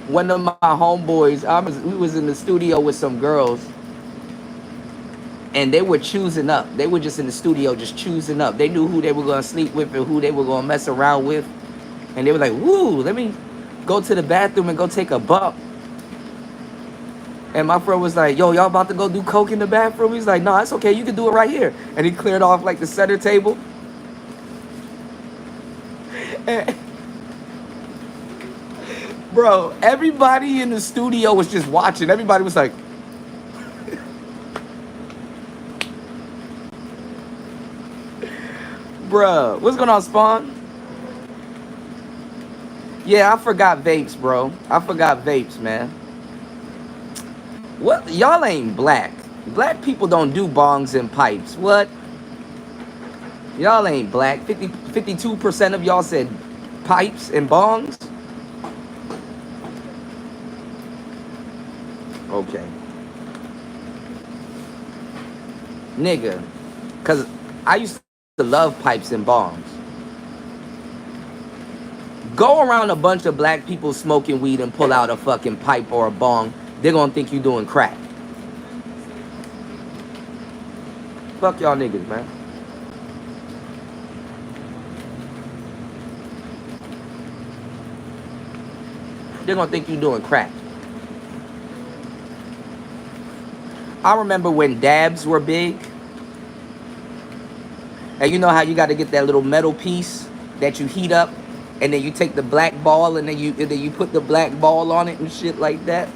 one of my homeboys, we was in the studio with some girls, and they were choosing up. They were just in the studio just choosing up. They knew who they were going to sleep with and who they were going to mess around with. And they were like, woo, let me go to the bathroom and go take a bump. And my friend was like, yo, y'all about to go do coke in the bathroom? He's like, no, it's okay. You can do it right here. And he cleared off like the center table. And, bro, everybody in the studio was just watching. Everybody was like, bruh, what's going on, Spawn? Yeah, I forgot vapes, bro. I forgot vapes, man. What? Y'all ain't black. Black people don't do bongs and pipes. What? Y'all ain't black. 52% of y'all said pipes and bongs? Okay. Nigga. Because I used to love pipes and bongs. Go around a bunch of black people smoking weed and pull out a fucking pipe or a bong. They're gonna think you doing crack. Fuck y'all niggas, man. They're gonna think you doing crack. I remember when dabs were big. And you know how you got to get that little metal piece that you heat up, and then you take the black ball and then you put the black ball on it and shit like that.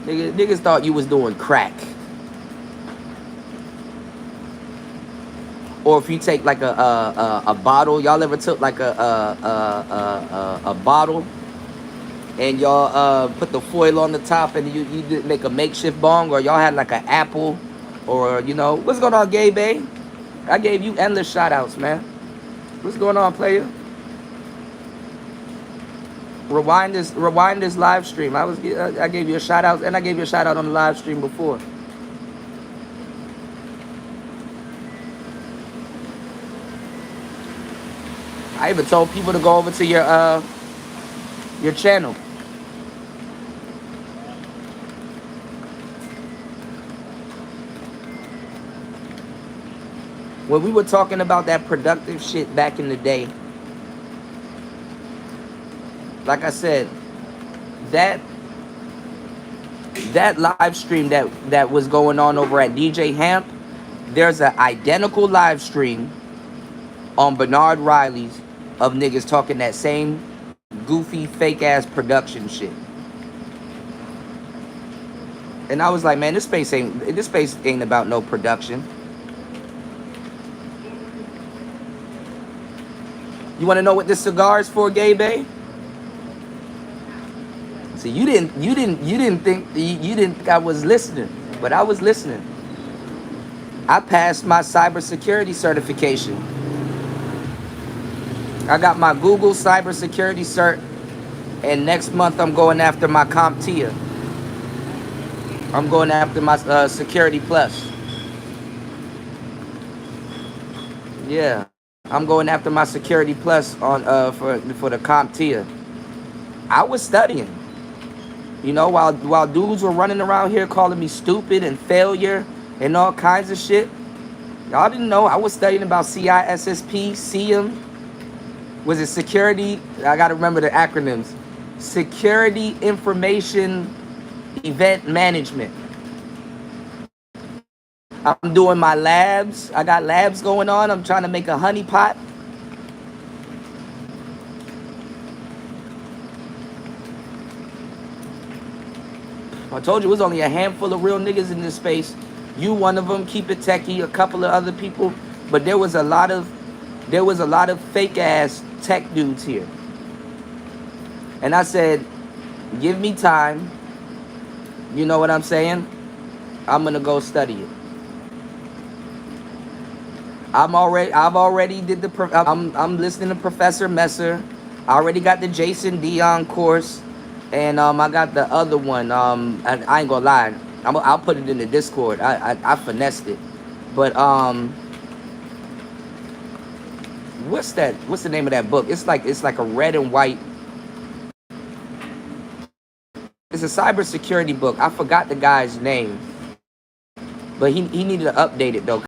Niggas thought you was doing crack. Or if you take like a bottle, y'all ever took like a bottle and y'all put the foil on the top and you did make a makeshift bong, or y'all had like an apple, or you know, what's going on, Gay Bay? I gave you endless shout outs, man. What's going on, player? Rewind this live stream. I gave you a shout out, and I gave you a shout out on the live stream before. I even told people to go over to your channel. When we were talking about that productive shit back in the day, like I said, that live stream that was going on over at DJ Hamp, there's an identical live stream on Bernard Riley's of niggas talking that same goofy fake ass production shit. And I was like, man, this space ain't about no production. You want to know what this cigar is for, Gay Bay? See, you didn't think I was listening, but I was listening. I passed my cybersecurity certification. I got my Google cybersecurity cert, and next month I'm going after my CompTIA. I'm going after my Security Plus. Yeah. I'm going after my Security Plus on for the CompTIA. I was studying, you know, while dudes were running around here calling me stupid and failure and all kinds of shit. Y'all didn't know I was studying about CISSP, SIEM. Was it security? I gotta remember the acronyms. Security Information Event Management. I'm doing my labs. I got labs going on. I'm trying to make a honey pot. I told you it was only a handful of real niggas in this space. You one of them, Keep It Techie, a couple of other people, but there was a lot of fake ass tech dudes here. And I said, give me time. You know what I'm saying? I'm gonna go study it. I'm listening to Professor Messer. I already got the Jason Dion course, and I got the other one. And I ain't gonna lie, I'll put it in the Discord. I finessed it, but what's that? What's the name of that book? It's like a red and white. It's a cybersecurity book. I forgot the guy's name, but he needed to update it though.